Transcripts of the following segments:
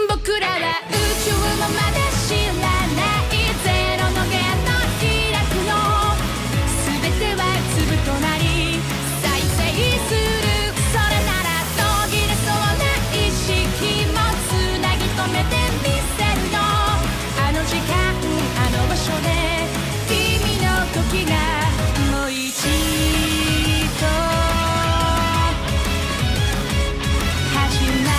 僕らは宇宙のまで知らないゼロの弦の開くの全ては粒となり再生するそれなら途切れそうな意識もつなぎ止めてみせるよあの時間あの場所で君の時がもう一度始まる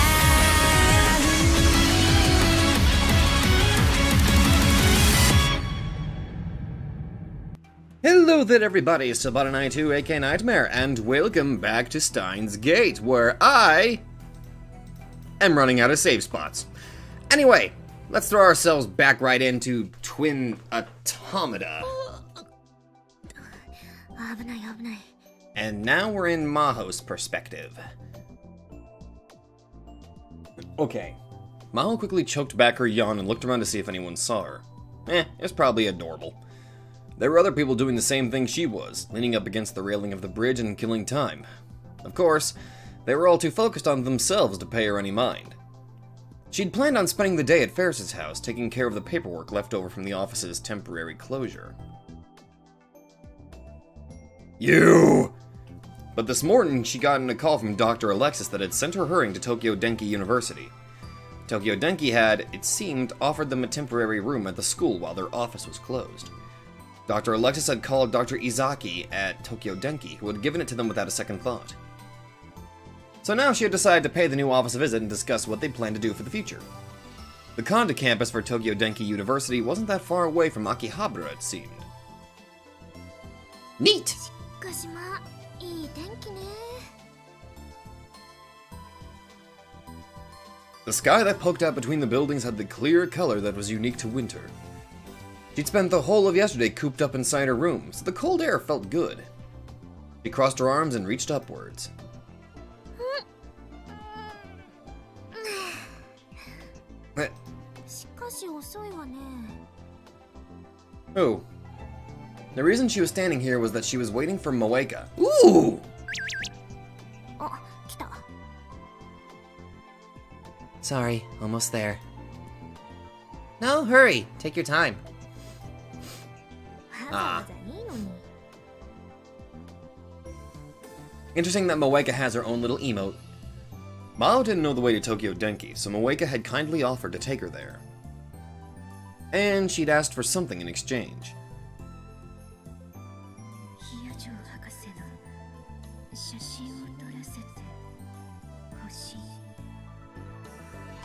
Hello there everybody, it's Sabata92 aka Nightmare, and welcome back to Steins Gate, where I am running out of save spots. Anyway, let's throw ourselves back right into Twin Automata. And now we're in Maho's perspective. Okay. Maho quickly choked back her yawn and looked around to see if anyone saw her. It's probably adorable. There were other people doing the same thing she was, leaning up against the railing of the bridge and killing time. Of course, they were all too focused on themselves to pay her any mind. She'd planned on spending the day at Ferris's house, taking care of the paperwork left over from the office's temporary closure. You! But this morning, she got a call from Dr. Alexis that had sent her hurrying to Tokyo Denki University. Tokyo Denki had, it seemed, offered them a temporary room at the school while their office was closed. Dr. Alexis had called Dr. Izaki at Tokyo Denki, who had given it to them without a second thought. So now she had decided to pay the new office a visit and discuss what they planned to do for the future. The Konda campus for Tokyo Denki University wasn't that far away from Akihabara, it seemed. Neat! The sky that poked out between the buildings had the clear color that was unique to winter. She'd spent the whole of yesterday cooped up inside her room, so the cold air felt good. She crossed her arms and reached upwards. Oh. The reason she was standing here was that she was waiting for Moeka. Ooh! Sorry, almost there. No, hurry. Take your time. Interesting that Moeka has her own little emote. Mao didn't know the way to Tokyo Denki, so Moeka had kindly offered to take her there. And she'd asked for something in exchange.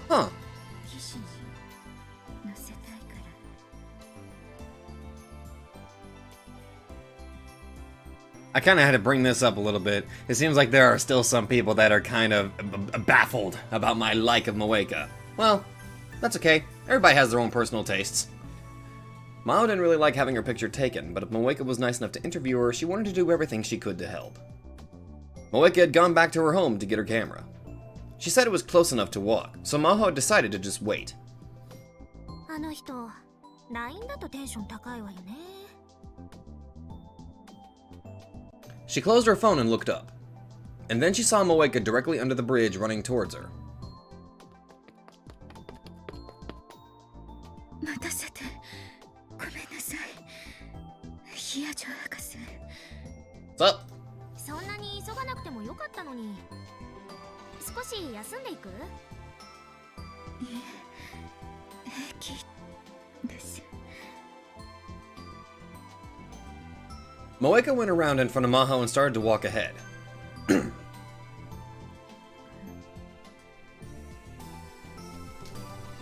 Huh. I kind of had to bring this up a little bit. It seems like there are still some people that are kind of baffled about my like of Moeka. Well, that's okay. Everybody has their own personal tastes. Mao didn't really like having her picture taken, but if Moeka was nice enough to interview her, she wanted to do everything she could to help. Moeka had gone back to her home to get her camera. She said it was close enough to walk, so Maho decided to just wait. She closed her phone and looked up. And then she saw Moeka directly under the bridge running towards her. What's up? Moeka went around in front of Maho and started to walk ahead.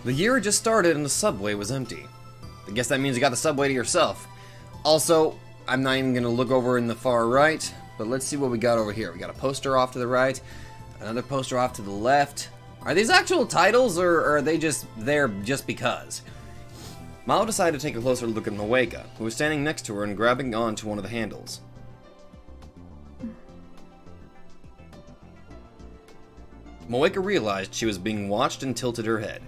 The year had just started and the subway was empty. I guess that means you got the subway to yourself. Also, I'm not even going to look over in the far right, but let's see what we got over here. We got a poster off to the right, another poster off to the left. Are these actual titles, or are they just there just because? Mao decided to take a closer look at Moeka, who was standing next to her and grabbing onto one of the handles. Moeka realized she was being watched and tilted her head.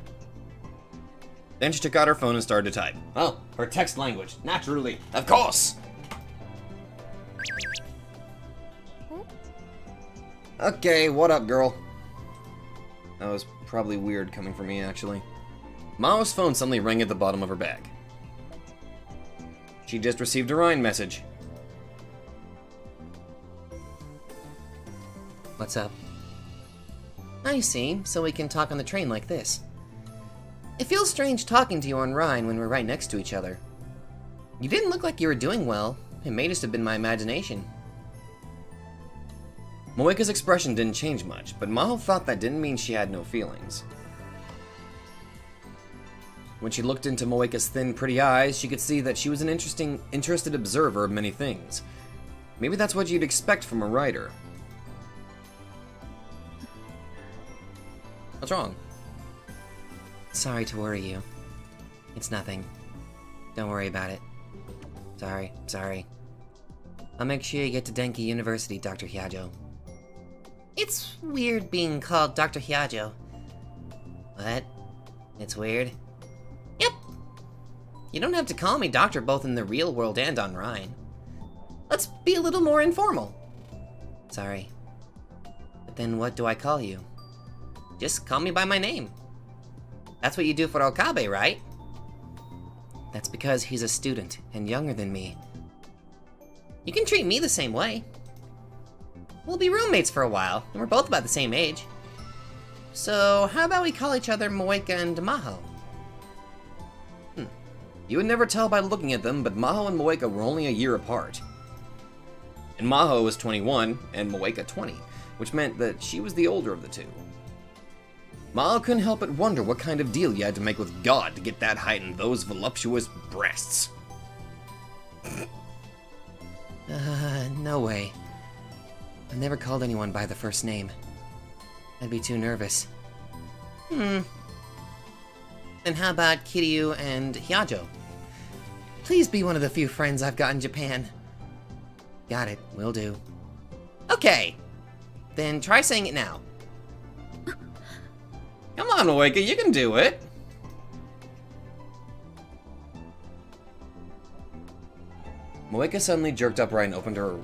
Then she took out her phone and started to type. Oh, her text language, naturally, of course! Okay, what up, girl? That was probably weird coming from me, actually. Mao's phone suddenly rang at the bottom of her bag. She just received a Ryan message. What's up? I see, so we can talk on the train like this. It feels strange talking to you on Rhine when we're right next to each other. You didn't look like you were doing well. It may just have been my imagination. Moeka's expression didn't change much, but Maho thought that didn't mean she had no feelings. When she looked into Moeka's thin, pretty eyes, she could see that she was an interested observer of many things. Maybe that's what you'd expect from a writer. What's wrong? Sorry to worry you. It's nothing. Don't worry about it. Sorry. I'll make sure you get to Denki University, Dr. Hyajo. It's weird being called Dr. Hyajo. What? It's weird? Yep. You don't have to call me doctor both in the real world and on Rhine. Let's be a little more informal. Sorry. But then what do I call you? Just call me by my name. That's what you do for Okabe, right? That's because he's a student and younger than me. You can treat me the same way. We'll be roommates for a while, and we're both about the same age. So, how about we call each other Moeka and Maho? You would never tell by looking at them, but Maho and Moeka were only a year apart. And Maho was 21, and Moeka 20, which meant that she was the older of the two. Maho couldn't help but wonder what kind of deal you had to make with God to get that height and those voluptuous breasts. No way. I've never called anyone by the first name. I'd be too nervous. Then how about Kiryu and Hyajo? Please be one of the few friends I've got in Japan. Got it, will do. Okay, then try saying it now. Come on, Moeka, you can do it! Moeka suddenly jerked upright and opened her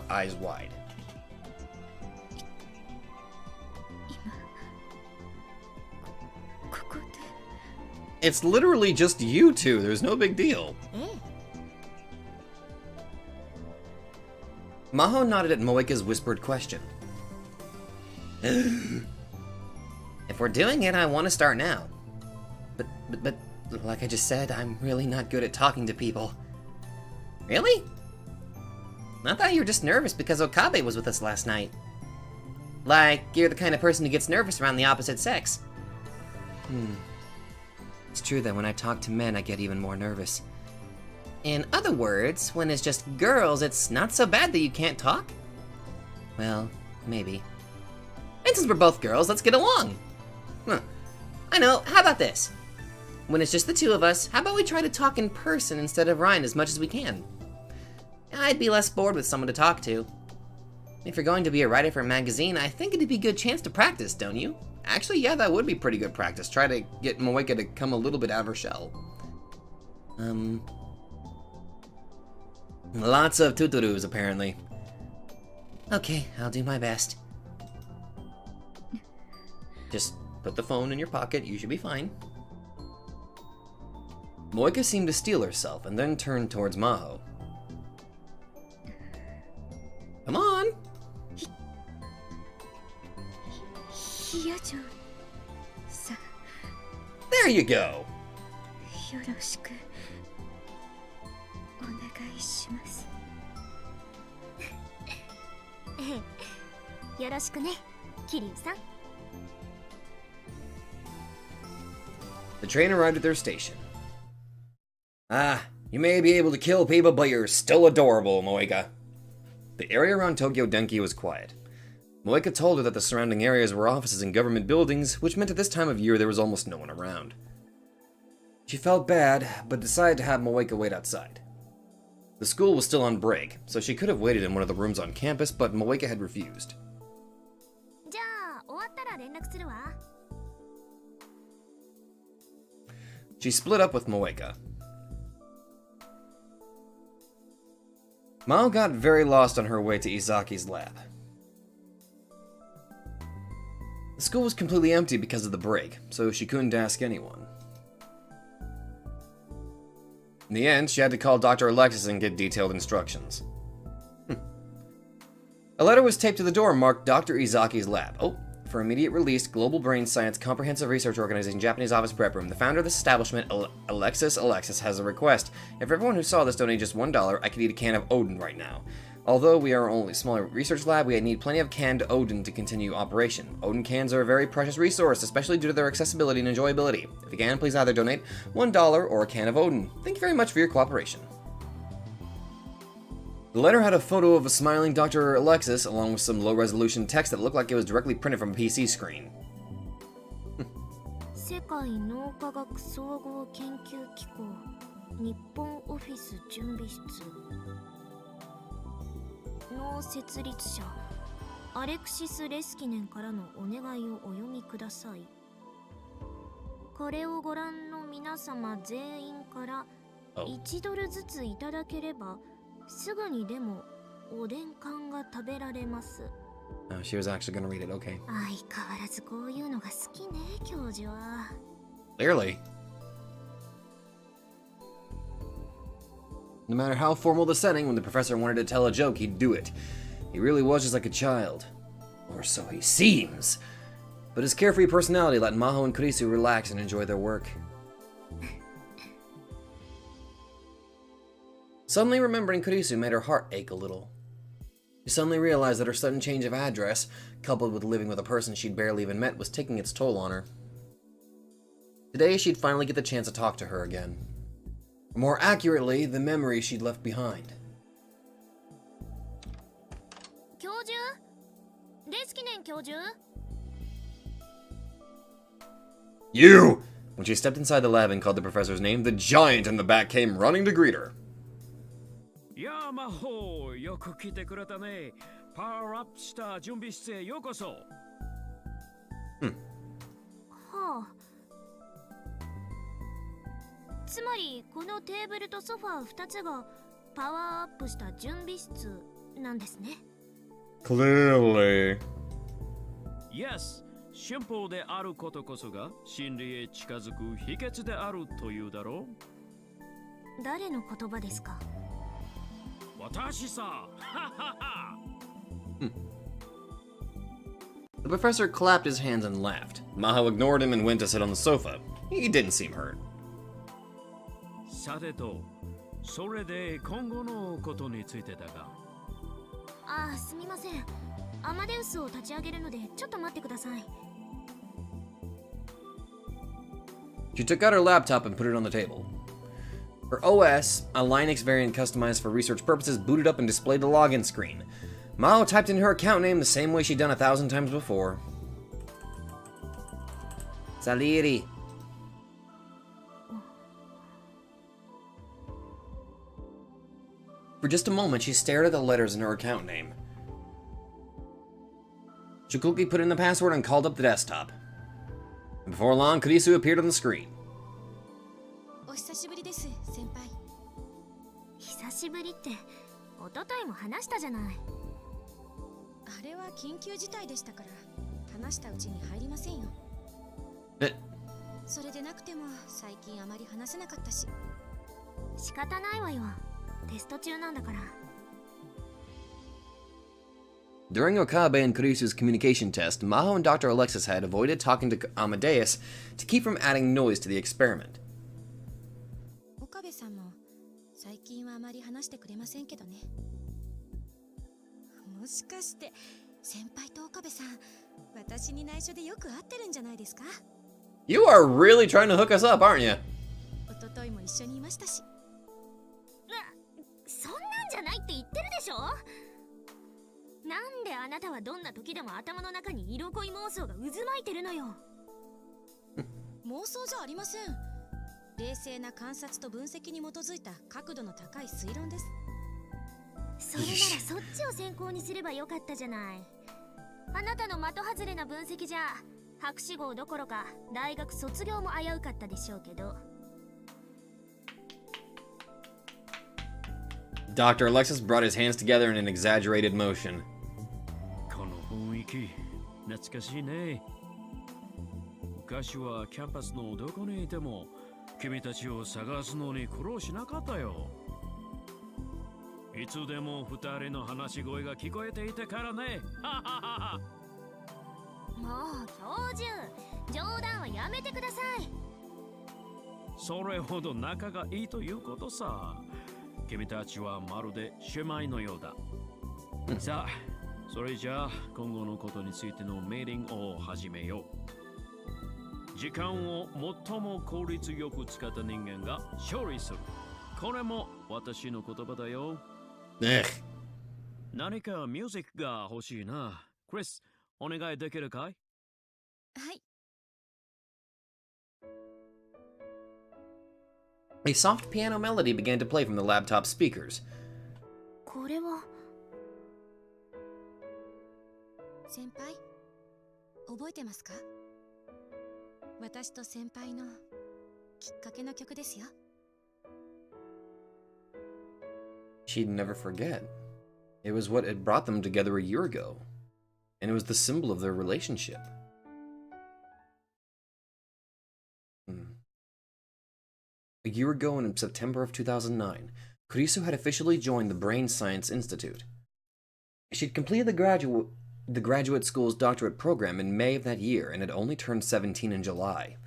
eyes wide. It's literally just you two, there's no big deal. Maho nodded at Moeka's whispered question. If we're doing it, I want to start now. But, like I just said, I'm really not good at talking to people. Really? I thought you were just nervous because Okabe was with us last night. Like, you're the kind of person who gets nervous around the opposite sex. It's true that when I talk to men, I get even more nervous. In other words, when it's just girls, it's not so bad that you can't talk? Well, maybe. And since we're both girls, let's get along. I know, how about this? When it's just the two of us, how about we try to talk in person instead of Rhine as much as we can? I'd be less bored with someone to talk to. If you're going to be a writer for a magazine, I think it'd be a good chance to practice, don't you? Actually, yeah, that would be pretty good practice. Try to get Moeka to come a little bit out of her shell. Lots of tuturus, apparently. Okay, I'll do my best. Just put the phone in your pocket, you should be fine. Moeka seemed to steel herself and then turned towards Maho. Come on! There you go! The train arrived at their station. Ah, you may be able to kill people, but you're still adorable, Moeka. The area around Tokyo Denki was quiet. Moeka told her that the surrounding areas were offices and government buildings, which meant at this time of year there was almost no one around. She felt bad, but decided to have Moeka wait outside. The school was still on break, so she could have waited in one of the rooms on campus, but Moeka had refused. She split up with Moeka. Mao got very lost on her way to Izaki's lab. The school was completely empty because of the break, so she couldn't ask anyone. In the end, she had to call Dr. Alexis and get detailed instructions. A letter was taped to the door marked Dr. Izaki's lab. Oh, for immediate release, Global Brain Science Comprehensive Research Organization, Japanese Office Prep Room. The founder of this establishment, Alexis, has a request. If everyone who saw this donated just $1, I could eat a can of Odin right now. Although we are only a smaller research lab, we need plenty of canned Odin to continue operation. Odin cans are a very precious resource, especially due to their accessibility and enjoyability. If you can, please either donate $1 or a can of Odin. Thank you very much for your cooperation. The letter had a photo of a smiling Dr. Alexis, along with some low-resolution text that looked like it was directly printed from a PC screen. 世界脳科学総合研究機構日本オフィス準備室の設立者アレクシス・レスキネンからのお願いをお読みください。これをご覧の皆様全員から1ドルずついただければすぐにでもおでん缶が食べられます。Oh, she was actually gonna read it, okay. 相変わらずこういうのが好きね、教授は。Clearly. No matter how formal the setting, when the professor wanted to tell a joke, he'd do it. He really was just like a child. Or so he seems. But his carefree personality let Maho and Kurisu relax and enjoy their work. Suddenly remembering Kurisu made her heart ache a little. She suddenly realized that her sudden change of address, coupled with living with a person she'd barely even met, was taking its toll on her. Today, she'd finally get the chance to talk to her again. Or more accurately, the memories she'd left behind. 教授？レスキネン教授？ You! When she stepped inside the lab and called the professor's name, the giant in the back came running to greet her. やあ魔法よく来てくれたね。パワーアップした準備室へようこそ。はあ。つまりこのテーブルとソファー2つがパワーアップした準備室なんですね。Clearly. Yes、シンプルであることこそが真理へ近づく秘訣であるというだろう。誰の言葉ですか？私さ。The professor clapped his hands and laughed. Maho ignored him and went to sit on the sofa. He didn't seem hurt. さてと、それで今後のことについてだが。ああ、すみません。アマデウスを立ち上げるのでちょっと待ってください。She took out her laptop and put it on the table. Her OS, a Linux variant customized for research purposes, booted up and displayed the login screen. Mao typed in her account name the same way she'd done 1,000 times before. Saliri. For just a moment, she stared at the letters in her account name. Shukuki put in the password and called up the desktop. And before long, Kurisu appeared on the screen. お久しぶりです、先輩。久しぶりって、一昨日も話したじゃない。あれは緊急事態でしたから、話したうちに入りませんよ。それでなくても最近あまり話せなかったし。仕方ないわよ。テスト中なんだから。During Okabe and Kurisu's communication test, Maho and Dr. Alexis had avoided talking to Amadeus to keep from adding noise to the experiment. 岡部さんも最近はあまり話してくれませんけどね。もしかして先輩と岡部さん、私に内緒でよく会ってるんじゃないですか？ You are really trying to hook us up, aren't you? 一昨日も一緒にいましたし。そんなんじゃないって言ってるでしょ。なんであなたはどんな時でも頭の中に色恋妄想が渦巻いてるのよ。妄想じゃありません。冷静な観察と分析に基づいた角度の高い推論です。それならそっちを先行にすればよかったじゃない。あなたの的外れな分析じゃ博士号どころか大学卒業も危うかったでしょうけど。Dr. Alexis brought his hands together in an exaggerated motion. この雰囲気、懐かしいね。昔はキャンパスのどこにいても君たちを探すのに苦労しなかったよ。いつでも二人の話し声が聞こえていたからね。もう教授、冗談はやめてください。それほど仲がいいということさ。君たちはまるで姉妹のようだ。さあ、それじゃあ今後のことについてのミーティングを始めよう。時間を最も効率よく使った人間が勝利する。これも私の言葉だよ。何かミュージックが欲しいな。クリス、お願いできるかい？はい。A soft piano melody began to play from the laptop speakers. これは先輩、覚えてますか？私と先輩のきっかけの曲ですよ。She'd never forget. It was what had brought them together a year ago, and it was the symbol of their relationship. A year ago in September of 2009, Kurisu had officially joined the Brain Science Institute. She'd completed the graduate school's doctorate program in May of that year and had only turned 17 in July.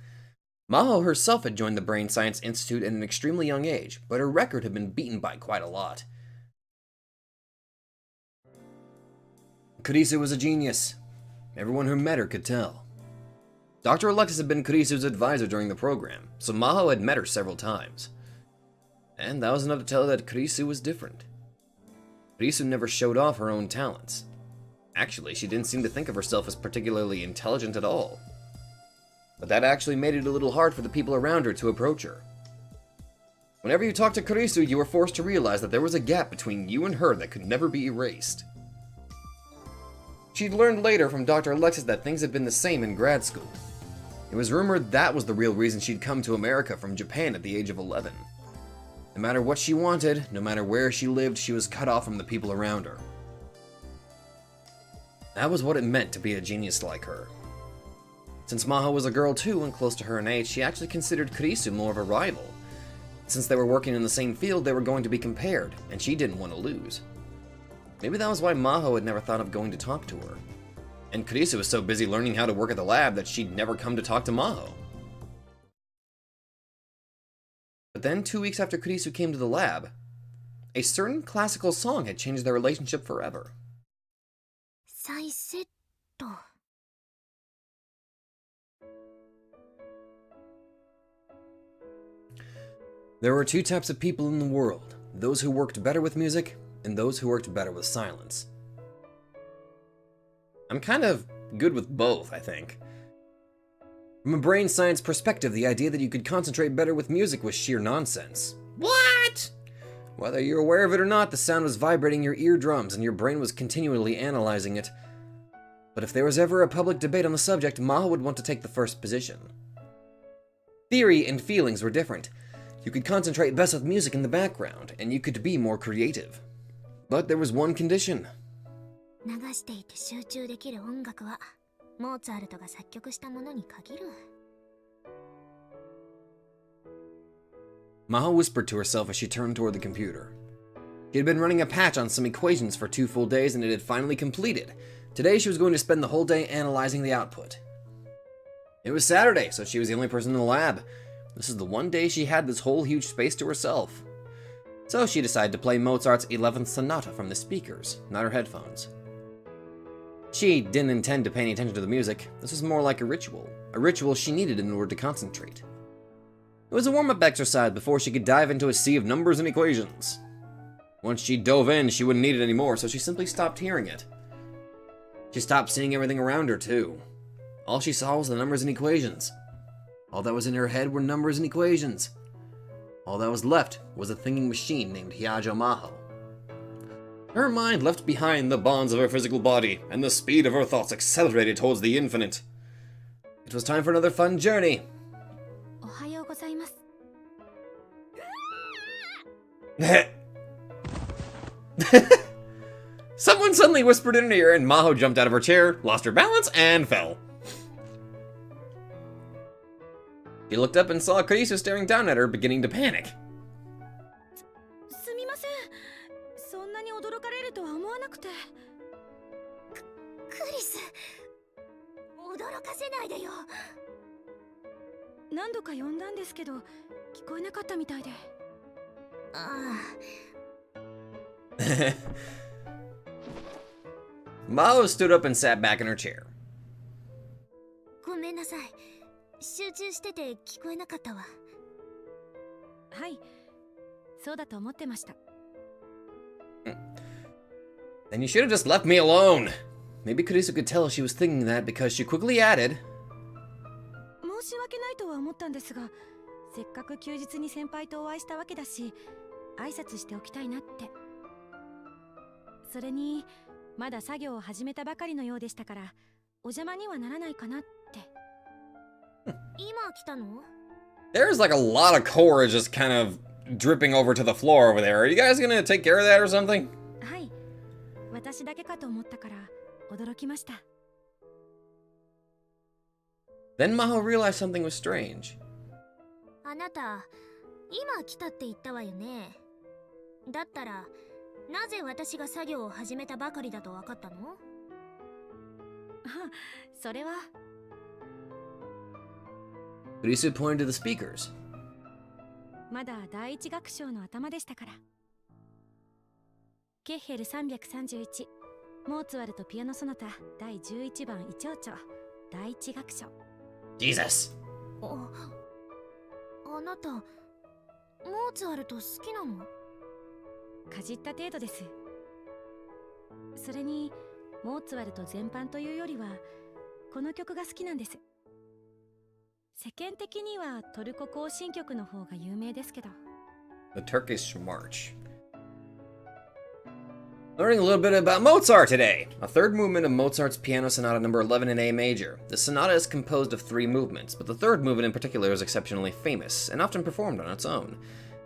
Maho herself had joined the Brain Science Institute at an extremely young age, but her record had been beaten by quite a lot. Kurisu was a genius. Everyone who met her could tell. Dr. Alexis had been Kurisu's advisor during the program, so Maho had met her several times. And that was enough to tell her that Kurisu was different. Kurisu never showed off her own talents. Actually, she didn't seem to think of herself as particularly intelligent at all. But that actually made it a little hard for the people around her to approach her. Whenever you talked to Kurisu, you were forced to realize that there was a gap between you and her that could never be erased. She'd learned later from Dr. Alexis that things had been the same in grad school. It was rumored that was the real reason she'd come to America from Japan at the age of 11. No matter what she wanted, no matter where she lived, she was cut off from the people around her. That was what it meant to be a genius like her. Since Maho was a girl too and close to her in age, she actually considered Kurisu more of a rival. Since they were working in the same field, they were going to be compared, and she didn't want to lose. Maybe that was why Maho had never thought of going to talk to her. And Kurisu was so busy learning how to work at the lab that she'd never come to talk to Maho. But then, 2 weeks after Kurisu came to the lab, a certain classical song had changed their relationship forever. 再セット。There were two types of people in the world, those who worked better with music and those who worked better with silence. I'm kind of good with both, I think. From a brain science perspective, the idea that you could concentrate better with music was sheer nonsense. What? Whether you're aware of it or not, the sound was vibrating your eardrums and your brain was continually analyzing it. But if there was ever a public debate on the subject, Maho would want to take the first position. Theory and feelings were different. You could concentrate best with music in the background, and you could be more creative. But there was one condition. 流していて集中できる音楽はモーツァルトが作曲したものに限る。Maho whispered to herself as she turned toward the computer. She had been running a patch on some equations for 2 full days and it had finally completed. Today she was going to spend the whole day analyzing the output. It was Saturday, so she was the only person in the lab. This is the one day she had this whole huge space to herself. So she decided to play Mozart's 11th Sonata from the speakers, not her headphones. She didn't intend to pay any attention to the music. This was more like a ritual she needed in order to concentrate. It was a warm-up exercise before she could dive into a sea of numbers and equations. Once she dove in, she wouldn't need it anymore, so she simply stopped hearing it. She stopped seeing everything around her, too. All she saw was the numbers and equations. All that was in her head were numbers and equations. All that was left was a thinking machine named Hyajo Maho. Her mind left behind the bonds of her physical body, and the speed of her thoughts accelerated towards the infinite. It was time for another fun journey. おはようございます。Someone suddenly whispered in her ear, and Maho jumped out of her chair, lost her balance, and fell. He looked up and saw Kurisu staring down at her, beginning to panic. すみません。そんなに驚かれるとは思わなくて。クリス、驚かせないでよ。何度か呼んだんですけど、聞こえなかったみたいで。ああ。Mao stood up and sat back in her chair. ごめんなさい。集中してて聞こえなかったわ。はい、そうだと思ってました。Then you should have just left me alone. Maybe Kurisu could tell she was thinking that because she quickly added. 申し訳ないとは思ったんですが、せっかく休日に先輩とお会いしたわけだし、挨拶しておきたいなって。それに、まだ作業を始めたばかりのようでしたから、お邪魔にはならないかなって。今来たの？ There's like a lot of core just kind of dripping over to the floor over there. Are you guys gonna take care of that or something? はい。私だけかと思ったから驚きました。Then Maho realized something was strange. あなた、今来たって言ったわよね。だったら、なぜ私が作業を始めたばかりだと分かったの？それは。Kurisu pointed to the speakers. まだ第一楽章の頭でしたから。ケッヘル331、モーツァルトピアノソナタ第11番イチョウチョ、第一楽章。Jesus. あなた、モーツァルト好きなの？かじった程度です。それに、モーツァルト全般というよりは、この曲が好きなんです。世間的にはトルコ行進曲の方が有名ですけど。The Turkish March. Learning a little bit about Mozart today. A third movement of Mozart's Piano Sonata No. 11 in A major. The sonata is composed of 3 movements, but the third movement in particular is exceptionally famous and often performed on its own.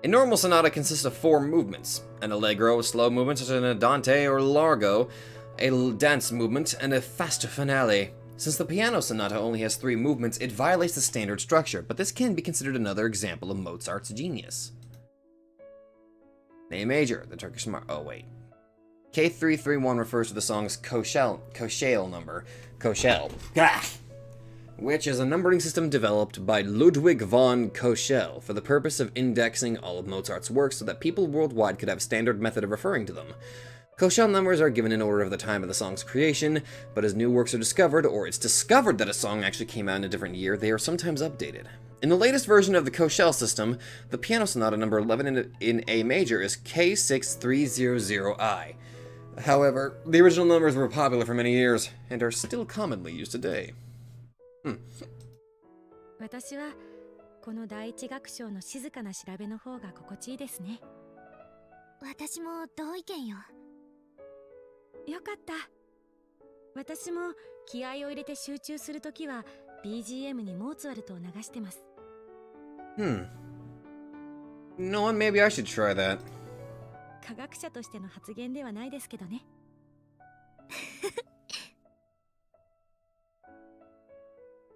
A normal sonata consists of 4 movements: an allegro, a slow movement such as an andante or largo, a dance movement, and a faster finale. Since the piano sonata only has 3 movements, it violates the standard structure, but this can be considered another example of Mozart's genius. A major, the Turkish oh wait. K331 refers to the song's Koshel number, which is a numbering system developed by Ludwig von Koschel for the purpose of indexing all of Mozart's works so that people worldwide could have a standard method of referring to them. Koshel numbers are given in order of the time of the song's creation, but as new works are discovered, or it's discovered that a song actually came out in a different year, they are sometimes updated. In the latest version of the Koshel system, the piano sonata number 11 in A major is K6300I. However, the original numbers were popular for many years, and are still commonly used today. 私はこの第一楽章の静かな調べの方が心地いいですね。私も同意見よ。よかった。私も気合を入れて集中するときは BGM にモーツァルトを流してます。You know what? Maybe I should try that. 科学者としての発言ではないですけどね。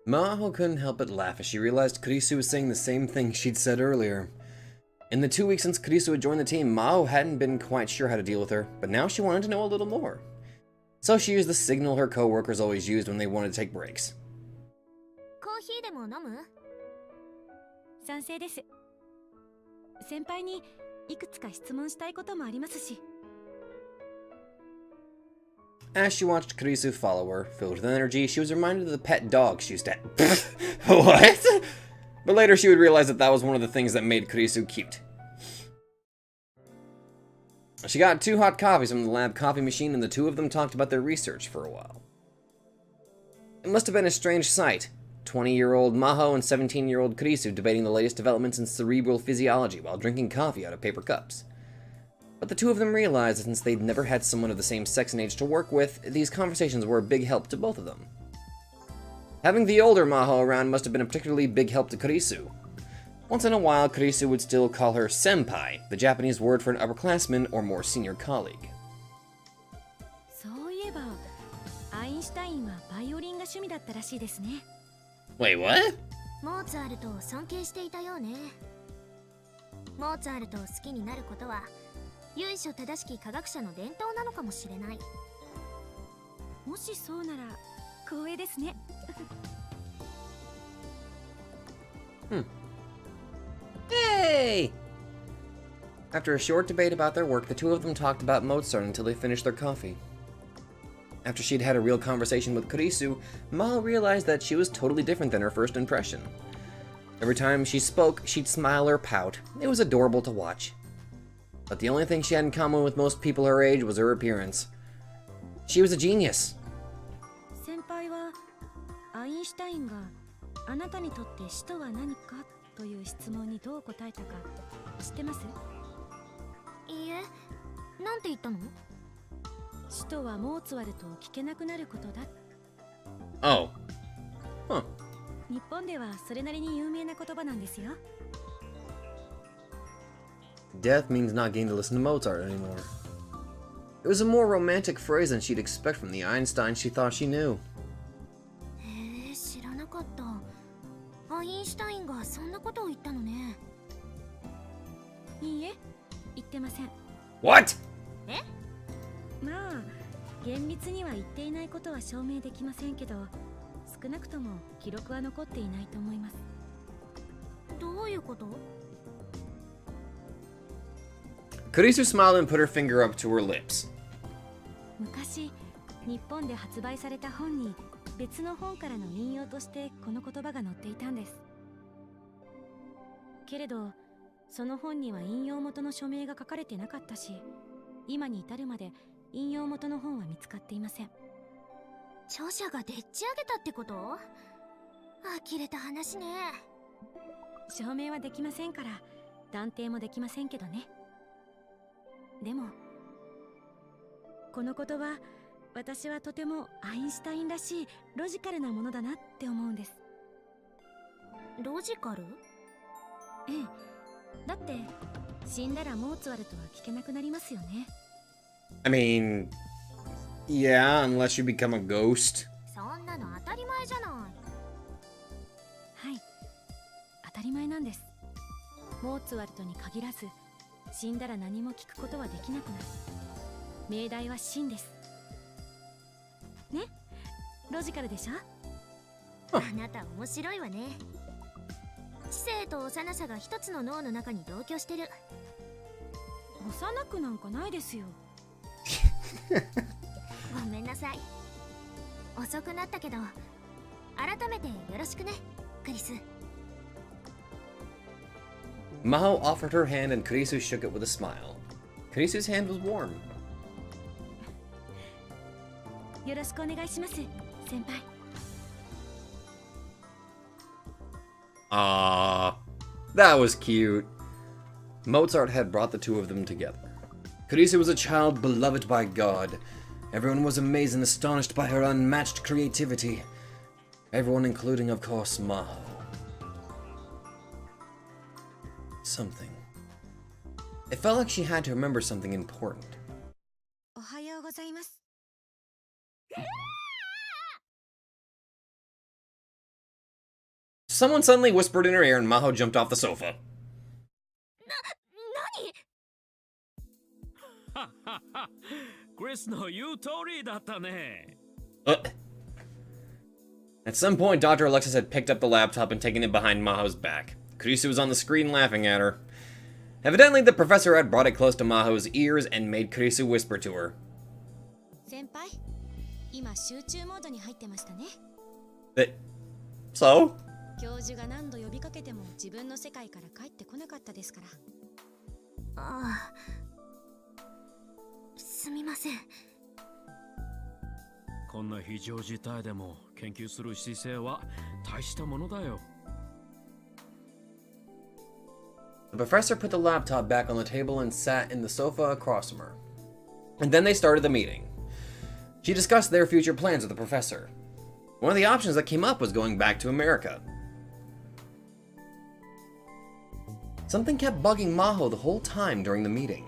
Maho couldn't help but laugh as she realized Kurisu was saying the same thing she'd said earlier. In the 2 weeks since Kurisu had joined the team, Maho hadn't been quite sure how to deal with her, but now she wanted to know a little more. So she used the signal her co-workers always used when they wanted to take breaks. コーヒーでも飲む？賛成です。先輩にいくつか質問したいこともありますし。As she watched Kurisu follow her, filled with energy, she was reminded of the pet dog she used to have. What? But later she would realize that that was one of the things that made Kurisu cute. She got 2 hot coffees from the lab coffee machine, and the 2 of them talked about their research for a while. It must have been a strange sight. 20-year-old Maho and 17-year-old Kurisu debating the latest developments in cerebral physiology while drinking coffee out of paper cups. But the 2 of them realized that since they'd never had someone of the same sex and age to work with, these conversations were a big help to both of them. Having the older Maho around must have been a particularly big help to Kurisu. Once in a while, Kurisu would still call her senpai, the Japanese word for an upperclassman or more senior colleague. そういえば、アインシュタインはバイオリンが趣味だったらしいですね。Wait, what? モーツァルトを尊敬していたようね。モーツァルトを好きになることは由緒正しき科学者の伝統なのかもしれない。もしそうなら光栄ですね。Hey! After a short debate about their work, the two of them talked about Mozart until they finished their coffee. After she'd had a real conversation with Kurisu, Maho realized that she was totally different than her first impression. Every time she spoke, she'd smile or pout. It was adorable to watch. But the only thing she had in common with most people her age was her appearance. She was a genius. 先輩はアインシュタインがあなたにとって死とは何かという質問にどう答えたか知ってます？いいえ、なんて言ったの？死とはモーツァルトを聞けなくなることだ。Oh. Huh. 日本ではそれなりに有名な言葉なんですよ。Death means not getting to listen to Mozart anymore. It was a more romantic phrase than she'd expect from the Einstein she thought she knew. へえ、知らなかった。アインシュタインがそんなことを言ったのね。いいえ、言ってません。 What? まあ厳密には言っていないことは証明できませんけど、少なくとも記録は残っていないと思います。どういうこと？ Kurisu smiled and put her finger up to her lips. 昔日本で発売された本に別の本からの引用としてこの言葉が載っていたんです。けれどその本には引用元の署名が書かれてなかったし、今に至るまで引用元の本は見つかっていません。著者がでっち上げたってこと？呆れた話ね。証明はできませんから断定もできませんけどね。でもこの言葉、私はとてもアインシュタインらしいロジカルなものだなって思うんです。ロジカル？ええ、だって死んだらモーツァルトは聞けなくなりますよね。 I mean, yeah, unless you become a ghost. そんなの当たり前じゃない。はい、当たり前なんです。モーツァルトに限らず死んだら何も聞くことはできなくなる。命題は真ですね。ロジカルでしょ？あなた面白いわね。知性と幼さが一つの脳の中に同居してる。幼くなんかないですよ。ごめんなさい。遅くなったけど改めてよろしくね、クリス。 Maho offered her hand and Kurisu shook it with a smile. Kurisu's hand was warm. よろしくお願いします、先輩。Ah, that was cute. Mozart had brought the two of them together. Kurisu was a child beloved by God. Everyone was amazed and astonished by her unmatched creativity. Everyone including, of course, Maho. Something. It felt like she had to remember something important. おはようございます。 Someone suddenly whispered in her ear and Maho jumped off the sofa. クリスの言う通りだったね。 At some point, Dr. Alexis had picked up the laptop and taken it behind Maho's back. Kurisu was on the screen laughing at her. Evidently, the professor had brought it close to Maho's ears and made Kurisu whisper to her. 先輩、今集中モードに入ってましたね。 So? 教授が何度呼びかけても自分の世界から帰ってこなかったですから。ああ、すみません。こんな非常事態でも研究する姿勢は大したものだよ。 The professor put the laptop back on the table and sat in the sofa across from her. And then they started the meeting. She discussed their future plans with the professor. One of the options that came up was going back to America. Something kept bugging Maho the whole time during the meeting.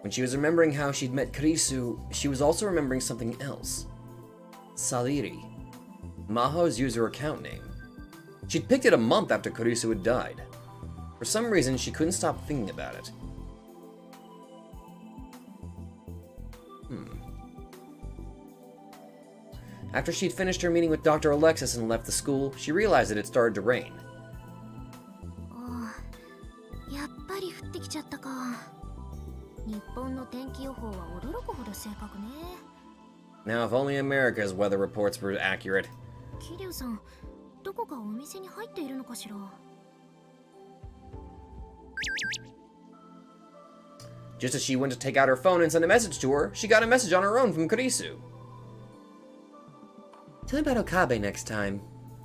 When she was remembering how she'd met Kurisu, she was also remembering something else. Saliri. Maho's user account name. She'd picked it a month after Kurisu had died. For some reason, she couldn't stop thinking about it. After she'd finished her meeting with Dr. Alexis and left the school, she realized it had started to rain. ああ、やっぱり降ってきちゃったか。日本の天気予報は驚くほど正確ね。Now, if only America's weather reports were accurate. 桐生さん、どこかお店に入っているのかしら。Just as she went to take out her phone and send a message to her, she got a message on her own from Kurisu. Tell me about Okabe next time.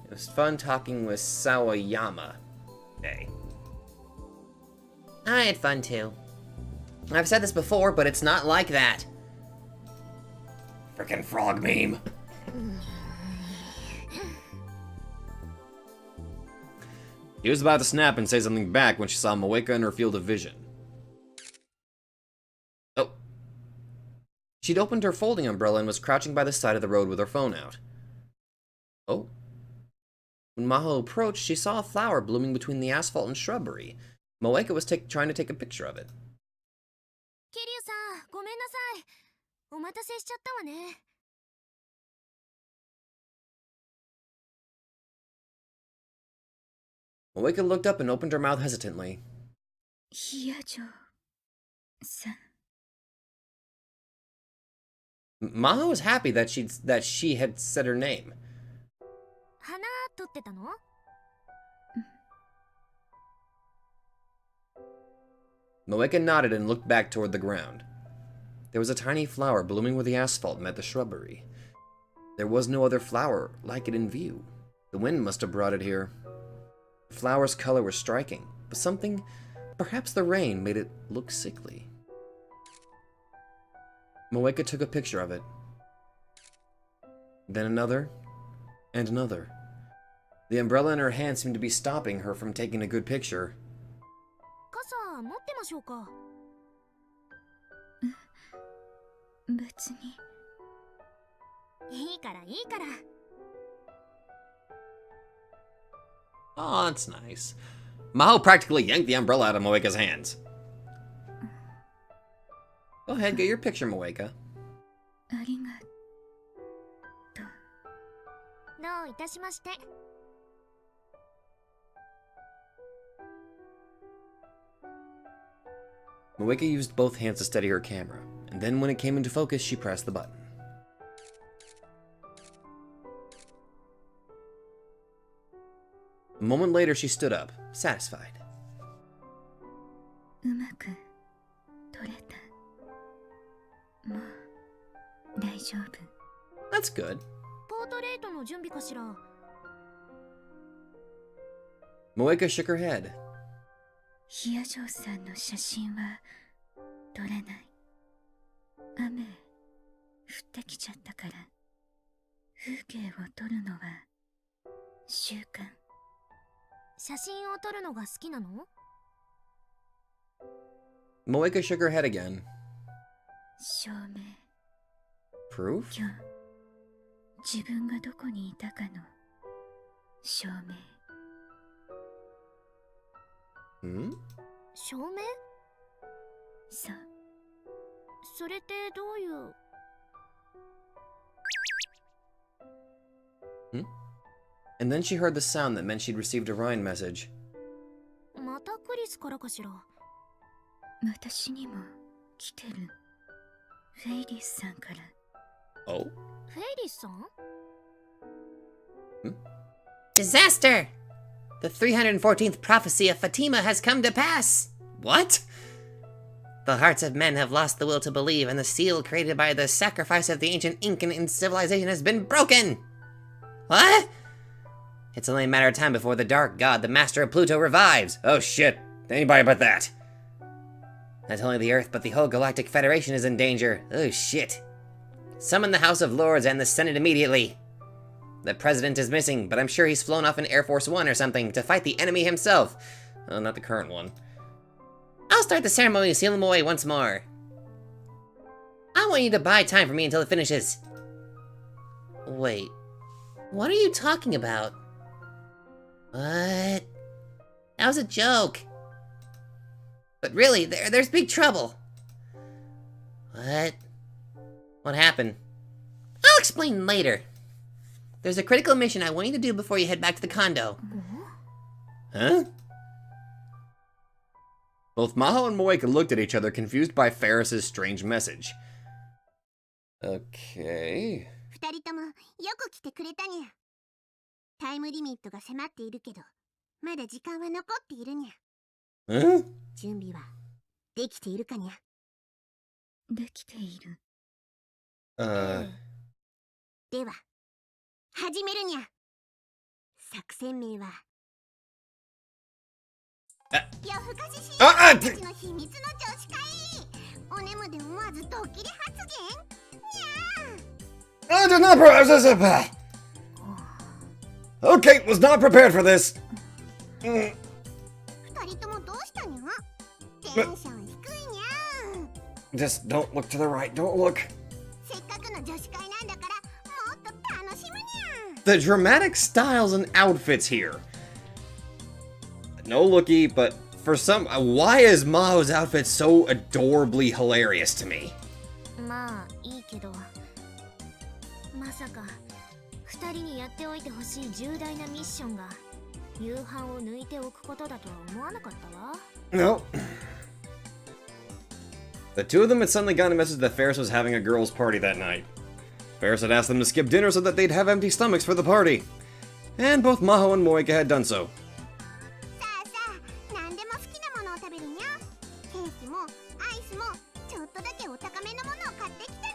It was fun talking with Sawayama. Hey. I had fun too. I've said this before, but it's not like that. Frickin' frog meme. She was about to snap and say something back when she saw Moeka in her field of vision. Oh. She'd opened her folding umbrella and was crouching by the side of the road with her phone out. Oh. When Maho approached, she saw a flower blooming between the asphalt and shrubbery. Moeka was trying to take a picture of it. 桐生さん、ごめんなさい。お待たせしちゃったわね。Moeka looked up and opened her mouth hesitantly. ヒヤジョさん。 Maho was happy that she had said her name. 花撮ってたの？ Moeka nodded and looked back toward the ground. There was a tiny flower blooming where the asphalt met the shrubbery. There was no other flower like it in view. The wind must have brought it here. The flower's color was striking, but something, perhaps the rain, made it look sickly. Moeka took a picture of it. Then another, and another. The umbrella in her hand seemed to be stopping her from taking a good picture. 傘持ってましょうか。別に。いいからいいから。 Oh, that's nice. Maho practically yanked the umbrella out of Moeka's hands. Go ahead, get your picture, Moeka. ありがとう。どういたしまして。 Moeka used both hands to steady her camera, and then when it came into focus, she pressed the button. A moment later, she stood up, satisfied. うまく撮れた。もう大丈夫。 That's good. ポートレートの準備かしら。 Moeka shook her head. ヒヤジョさんの写真は撮れない。雨降ってきちゃったから風景を撮るのは習慣。写真を撮るのが好きなの？ Moeka shook her head again. 証明。 Proof? 今日自分がどこにいたかの証明。 Hmm? 証明？そう。それってどういう？ And then she heard the sound that meant she'd received a Ryan message. またクリスからかしら。私にも来てる。フェイリスさんから。 Oh? フェイリスさん？ Disaster! The 314th prophecy of Fatima has come to pass! What? The hearts of men have lost the will to believe, and the seal created by the sacrifice of the ancient Incan civilization has been broken! What? It's only a matter of time before the dark god, the master of Pluto, revives! Oh shit. Anybody but that. Not only the Earth, but the whole Galactic Federation is in danger. Oh shit. Summon the House of Lords and the Senate immediately. The president is missing, but I'm sure he's flown off in Air Force One or something to fight the enemy himself. Oh, not the current one. I'll start the ceremony to seal him away once more. I want you to buy time for me until it finishes. Wait. What are you talking about? What? That was a joke. But really, there's big trouble. What? What happened? I'll explain later. There's a critical mission I want you to do before you head back to the condo. Huh? Both Maho and Moeka looked at each other, confused by Ferris's strange message. Okay. 二人ともよく来てくれたにゃ。タイムリミットが迫っているけど、まだ時間は残っているにゃ。Huh? 準備はできているかにゃ。できている。では、始めるにゃ。作戦名は。夜更かししたちの秘密の女子会。お眠で思わずドッキリ発言。I did not Okay, was not prepared for this. 二人ともどうしたにゃ。テンション低いにゃ。 Just don't look to the right, don't look. せっかくの女子会なんだからもっと楽しむにゃ。 The dramatic styles and outfits here. No looky, but for some, why is Maho's outfit so adorably hilarious to me? まあいいけど、まさか二人にやっておいてほしい重大なミッションが夕飯を抜いておくことだとは思わなかったわ。 No. The two of them had suddenly gotten a message that Ferris was having a girls' party that night. Ferris had asked them to skip dinner so that they'd have empty stomachs for the party. And both Maho and Moeka had done so. さあさあ、何でも好きなものを食べるにゃ。ケーキもアイスもちょっとだけお高めのものを買ってきたにゃ。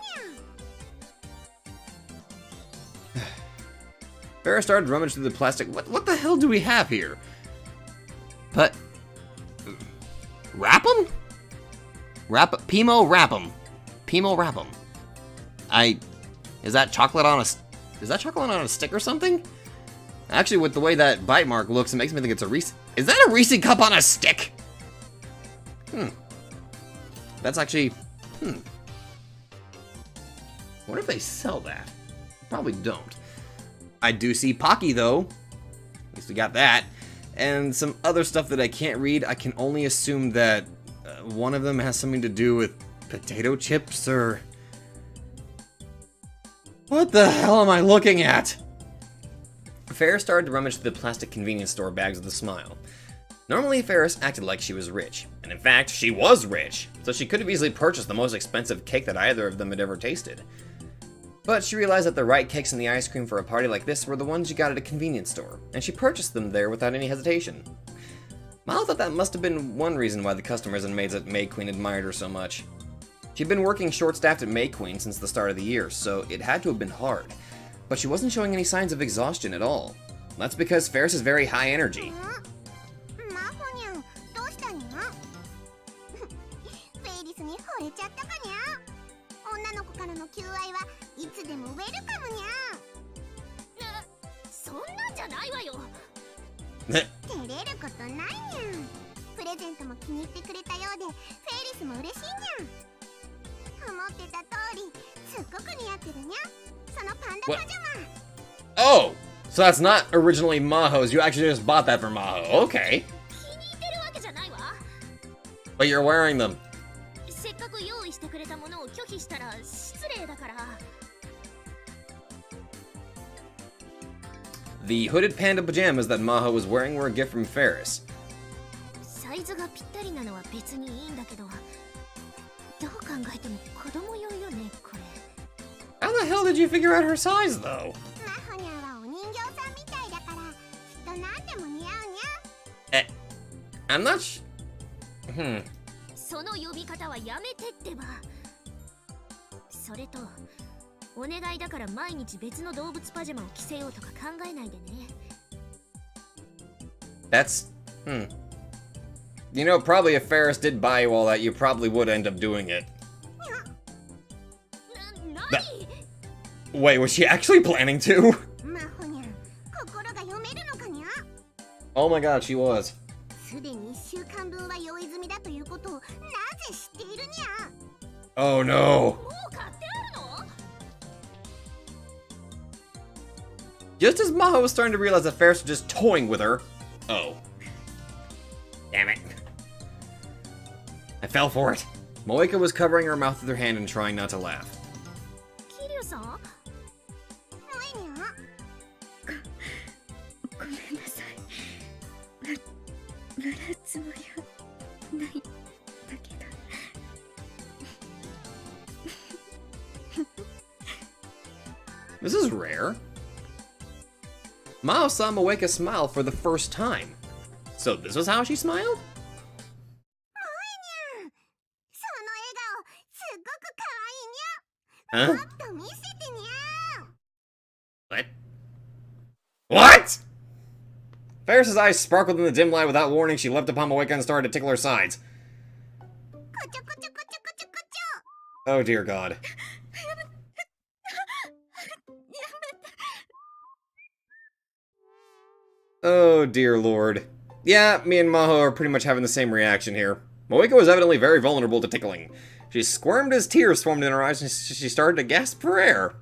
Ferris started to rummage through the plastic. What the hell do we have here? But wrap 'em? Pimo wrap 'em. Pimo wrap 'em. Is that chocolate on a stick or something? Actually, with the way that bite mark looks, it makes me think it's a Reese. Is that a Reese cup on a stick? That's actually, What if they sell that? Probably don't. I do see Pocky though. At least we got that. And some other stuff that I can't read. I can only assume that one of them has something to do with potato chips or... What the hell am I looking at? Ferris started to rummage through the plastic convenience store bags with a smile. Normally, Ferris acted like she was rich. And in fact, she was rich. So she could have easily purchased the most expensive cake that either of them had ever tasted. But she realized that the right cakes and the ice cream for a party like this were the ones you got at a convenience store, and she purchased them there without any hesitation. Mao thought that must have been one reason why the customers and maids at May Queen admired her so much. She'd been working short-staffed at May Queen since the start of the year, so it had to have been hard. But she wasn't showing any signs of exhaustion at all. That's because Ferris is very high energy. マホニャン、どうしたにゃ。フェイリスに惚れちゃったかにゃ。女の子からの求愛はいつでもウェルカムにゃ。そんなんじゃないわよ。照れることないにゃ。プレゼントも気に入ってくれたようで、フェイリスも嬉しいにゃ。思ってた通り、すっごく似合ってるにゃ。そのパンダパジャマ。Oh! So that's not originally Maho's, you actually just bought that for Maho. Okay. 気に入ってるわけじゃないわ。But you're wearing them. せっかく用意してくれたものを拒否したら失礼だから。 The hooded panda pajamas that Maho was wearing were a gift from Ferris. サイズがぴったりなのは別にいいんだけど、どう考えても子供用よね、これ。 How the hell did you figure out her size, though? マホニャンはお人形さんみたいだから、きっと何でも似合うにゃ。 I'm notその呼び方はやめてってば。それと、お願いだから毎日別の動物パジャマを着せようとか考えないでね。 That's... You know, probably if Ferris did buy you all that, you probably would end up doing it. 何？ Wait, was she actually planning to? マホニャン、心が読めるのかにゃ。 Oh my god, she was. すでに1週間分は用意済みだということをなぜ知っているにゃ。 Oh no. もう買ってあるの？ Just as Maho was starting to realize that Ferris was just toying with her... Oh. Damn it. I fell for it. Moeka was covering her mouth with her hand and trying not to laugh. 桐生さん？おいにゃ。ごめんなさい。笑うつもりはないんだけど。This is rare. Mao saw Moeka smile for the first time. So this was how she smiled? その笑顔、すっごく可愛いにゃ。 Huh? もっと見せてにゃ。 What? What?! Ferris's eyes sparkled in the dim light. Without warning, she leapt upon Moeka and started to tickle her sides. こちょこちょこちょこちょこちょ。 Oh dear God. Oh dear Lord. Yeah, me and Maho are pretty much having the same reaction here. Moeka was evidently very vulnerable to tickling. She squirmed as tears formed in her eyes and she started to gasp for air.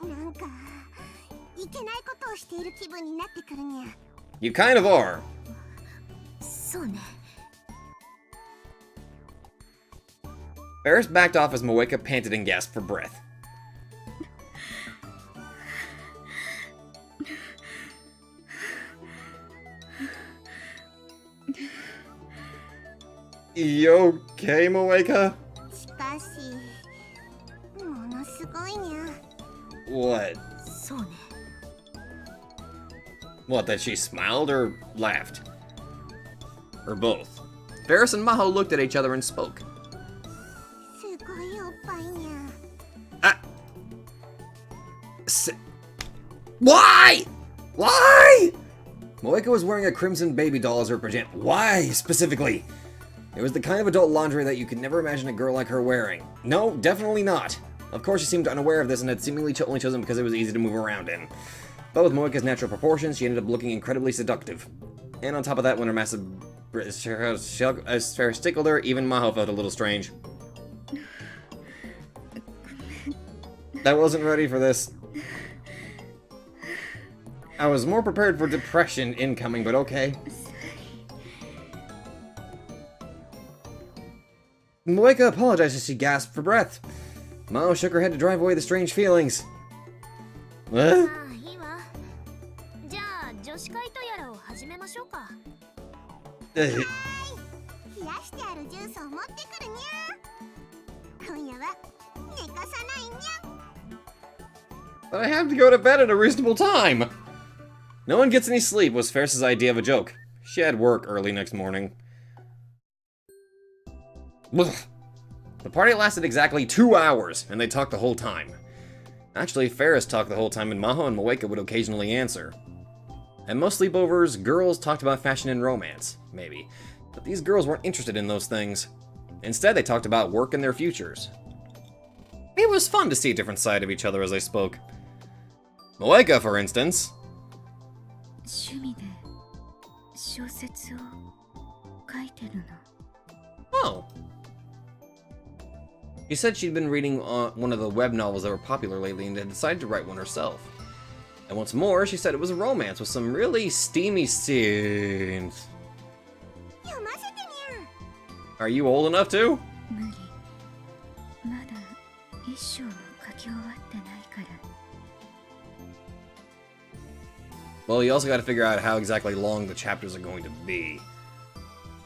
なんかいけないことをしている気分になってくるにゃ。 You kind of are. そうね。 Ferris backed off as Moeka panted and gasped for breath. You okay, Moeka? しかし、ものすごいにゃ。 What? そうね。 What, that she smiled or laughed? Or both? Ferris and Maho looked at each other and spoke. すごいおっぱいにゃ。 Ah! Why? Why? Moeka was wearing a crimson baby doll as her pajamas. Why, specifically? It was the kind of adult lingerie that you could never imagine a girl like her wearing. No, definitely not. Of course, she seemed unaware of this and had seemingly only chosen because it was easy to move around in. But with Moeka's natural proportions, she ended up looking incredibly seductive. And on top of that, when her massive Ferris tickled her, even Maho felt a little strange. I wasn't ready for this. I was more prepared for depression incoming, but okay. Moeka apologized as she gasped for breath. Mao shook her head to drive away the strange feelings. What? ああ、いいわ。じゃあ、女子会とやらを始めましょうか。冷やしてあるジュースを持ってくるにゃ。今夜は寝かさないにゃ。 But I have to go to bed at a reasonable time. No one gets any sleep was Ferris's idea of a joke. She had work early next morning. Ugh. The party lasted exactly 2 hours, and they talked the whole time. Actually, Ferris talked the whole time, and Maho and Moeka would occasionally answer. At most sleepovers, girls talked about fashion and romance, maybe. But these girls weren't interested in those things. Instead, they talked about work and their futures. It was fun to see a different side of each other as they spoke. Moeka, for instance. 趣味で小説を書いてるの。 Oh. She said she'd been reading one of the web novels that were popular lately and had decided to write one herself. And what's more, she said it was a romance with some really steamy scenes. 読ませてにゃ。 Are you old enough to? 無理。まだ一章も書き終わってないから。 Well, you also gotta figure out how exactly long the chapters are going to be.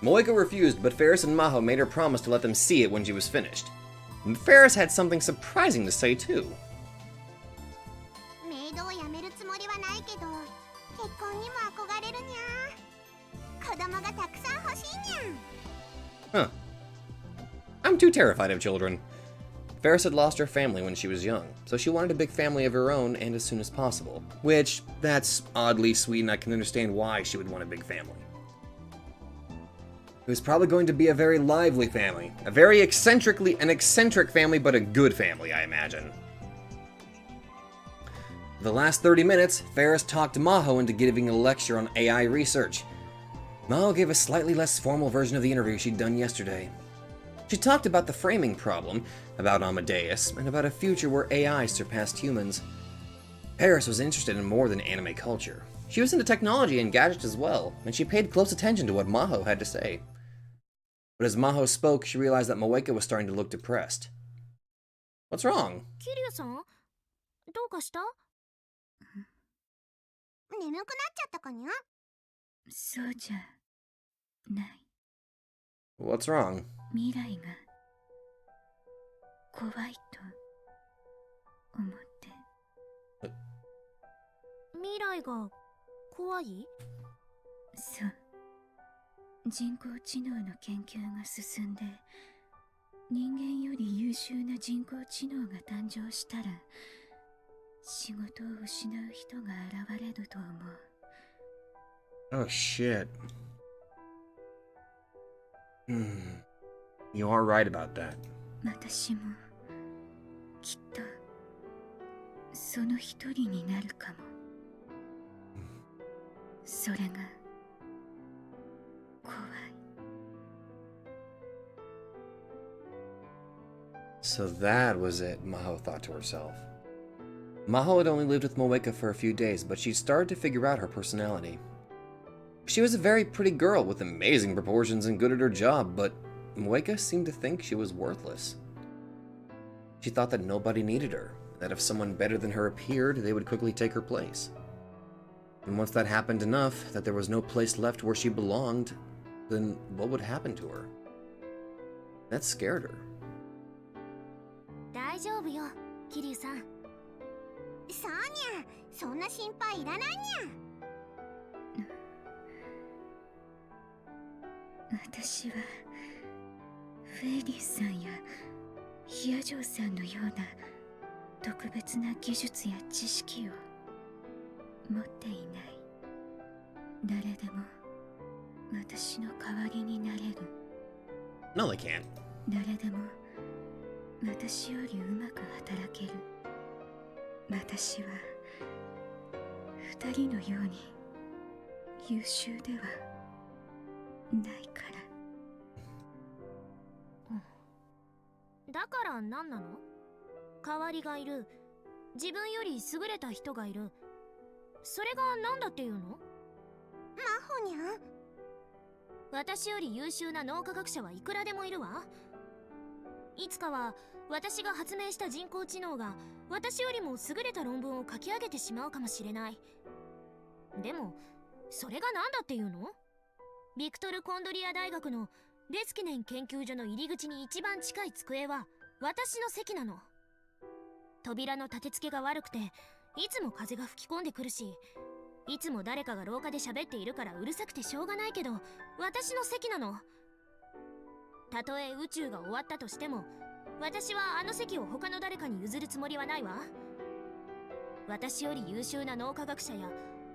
Moeka refused, but Ferris and Maho made her promise to let them see it when she was finished. And Ferris had something surprising to say, too. メイドを辞めるつもりはないけど、結婚にも憧れるにゃ。子供がたくさん欲しいにゃ。 Huh. I'm too terrified of children. Ferris had lost her family when she was young, so she wanted a big family of her own and as soon as possible. Which, that's oddly sweet and I can understand why she would want a big family. It was probably going to be a very lively family. A very eccentric family, but a good family, I imagine. For the last 30 minutes, Ferris talked Maho into giving a lecture on AI research. Maho gave a slightly less formal version of the interview she'd done yesterday. She talked about the framing problem, about Amadeus, and about a future where AI surpassed humans. Paris was interested in more than anime culture. She was into technology and gadgets as well, and she paid close attention to what Maho had to say. But as Maho spoke, she realized that Moeka was starting to look depressed. What's wrong? 桐生さん、どうかした？眠くなっちゃったかにゃ？そうじゃない。 What's wrong? 未来が怖いと思って。未来が怖い？そう。人工知能の研究が進んで、人間より優秀な人工知能が誕生したら、仕事を失う人が現れると思う。 Oh shit. You are right about that. 私もきっとその一人になるかも。それが怖い。 So that was it, Maho thought to herself. Maho had only lived with Moeka for a few days, but she'd started to figure out her personality. She was a very pretty girl with amazing proportions and good at her job, but Moeka seemed to think she was worthless. She thought that nobody needed her, that if someone better than her appeared, they would quickly take her place. And once that happened enough, that there was no place left where she belonged, then what would happen to her? That scared her. 大丈夫よ、桐生さん。そうにゃ、そんな心配いらないにゃ。私はフェイリスさんやヒアジョーさんのような特別な技術や知識を持っていない。誰でも私の代わりになれる。 No, they can't. 誰でも私よりうまく働ける。私は二人のように優秀ではないから。だから何なの？代わりがいる。自分より優れた人がいる。それが何だっていうの？マホニャン。私より優秀な脳科学者はいくらでもいるわ。いつかは私が発明した人工知能が私よりも優れた論文を書き上げてしまうかもしれない。でもそれが何だっていうの？ビクトル・コンドリア大学のレスキネン研究所の入り口に一番近い机は私の席なの。扉の立て付けが悪くていつも風が吹き込んでくるし、いつも誰かが廊下で喋っているからうるさくてしょうがないけど、私の席なの。たとえ宇宙が終わったとしても、私はあの席を他の誰かに譲るつもりはないわ。私より優秀な脳科学者や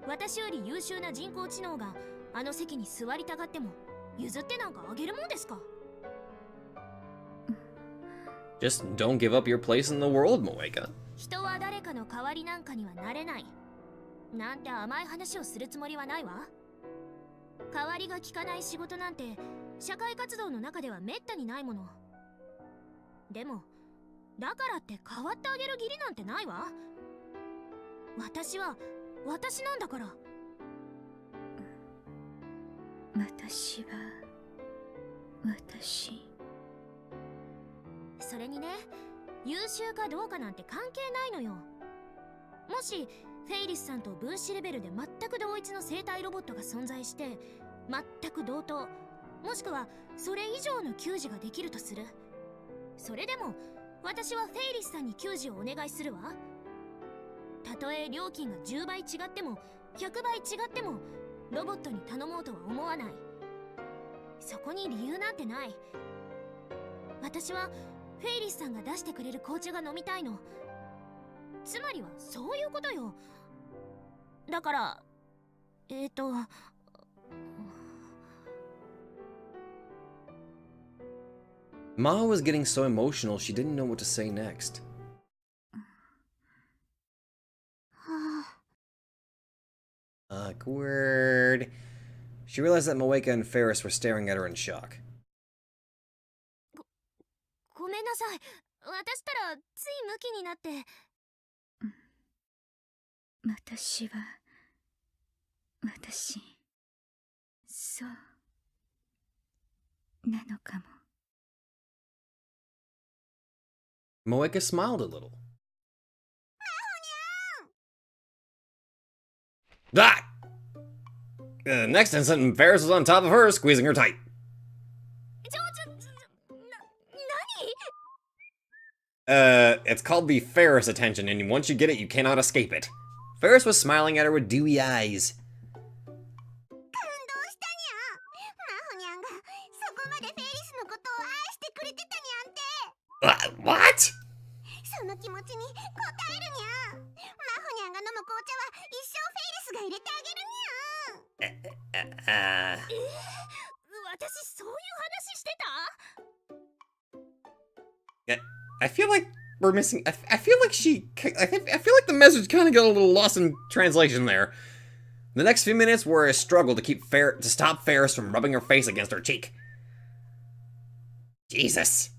私より優秀な人工知能があの席に座りたがっても譲ってなんかあげるもんですか？ Just don't give up your place in the world, Moeka. 人は誰かの代わりなんかにはなれない。なんて甘い話をするつもりはないわ。代わりが効かない仕事なんて社会活動の中ではめったにないもの。でもだからって変わってあげる義理なんてないわ。私は私なんだから。私は私。それにね、優秀かどうかなんて関係ないのよ。もしフェイリスさんと分子レベルで全く同一の生体ロボットが存在して全く同等、もしくはそれ以上の給仕ができるとする。それでも私はフェイリスさんに給仕をお願いするわ。たとえ料金が10倍違っても100倍違ってもロボットに頼もうとは思わない。そこに理由なんてない。私はフェイリスさんが出してくれる紅茶が飲みたいの。つまりはそういうことよ。だからMaho was getting so emotional she didn't know what to say next. Awkward. She realized that Moeka and Ferris were staring at her in shock. なさい。私ったらついムキになって。私そうなのかも。 Moeka smiled a little. Ah! Next instant, Ferris was on top of her, squeezing her tight. 何？ It's called the Ferris attention, and once you get it, you cannot escape it. Ferris was smiling at her with dewy eyes. 感動したにゃ。マホニャンがそこまでフェリスのことを愛してくれてたにゃんて。What? その気持ちに応えるにゃ。マホニャンが飲む紅茶は一生フェリスが入れてあげるにゃ。私そういう話してた？ I feel like we're missing. I feel like I feel like the message kind of got a little lost in translation there. The next few minutes were a struggle to stop Ferris from rubbing her face against her cheek. Jesus.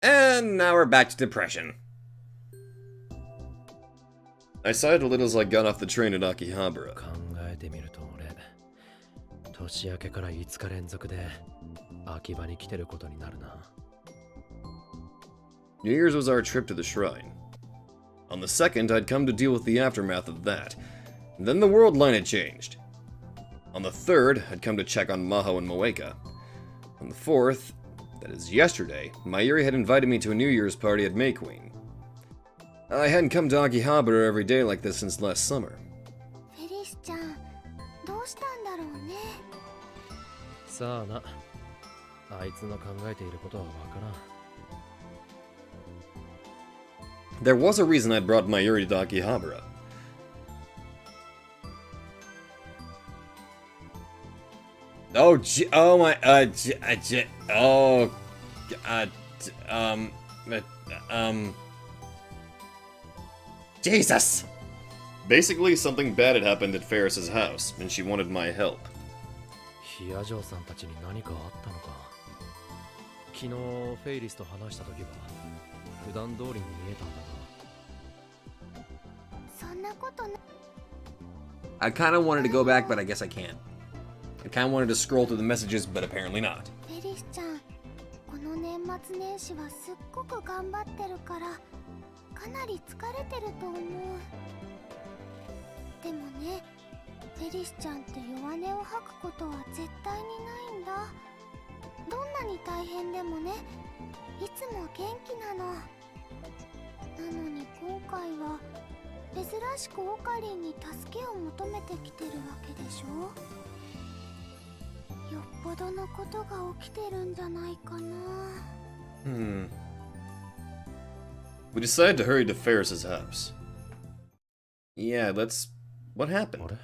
And now we're back to depression. I sighed a little as I got off the train at Akihabara. 考えてみると俺、年明けから5日連続で秋葉に来てることになるな。New Year's was our trip to the shrine. On the 2nd, I'd come to deal with the aftermath of that. Then the world line had changed. On the 3rd, I'd come to check on Maho and Moeka. On the 4th, that is yesterday, Mayuri had invited me to a New Year's party at May Queen. I hadn't come to Akihabara every day like this since last summer. フェリスちゃん、どうしたんだろうね。さあな、あいつの考えていることはわからん。There was a reason I'd brought Mayuri to Akihabara. Oh my, Jesus! Basically, something bad had happened at Ferris's house, and she wanted my help. ヒアジョーさんたちに何かあったのか。昨日フェイリスと話したときは普段通りに見えたんだが。そんなことな。I kind of wanted to go back, but I guess I can't. I kind of wanted to scroll through the messages, but apparently not. フェリスちゃん、この年末年始はすっごく頑張ってるからかなり疲れてると思う。でもね、フェリスちゃんって弱音を吐くことは絶対にないんだ。どんなに大変でもね、いつも元気なの。なのに今回は珍しくオカリンに助けを求めてきてるわけでしょ。よっぽどのことが起きてるんじゃないかな。We decided to hurry to Ferris's house. Yeah, what happened? あれ？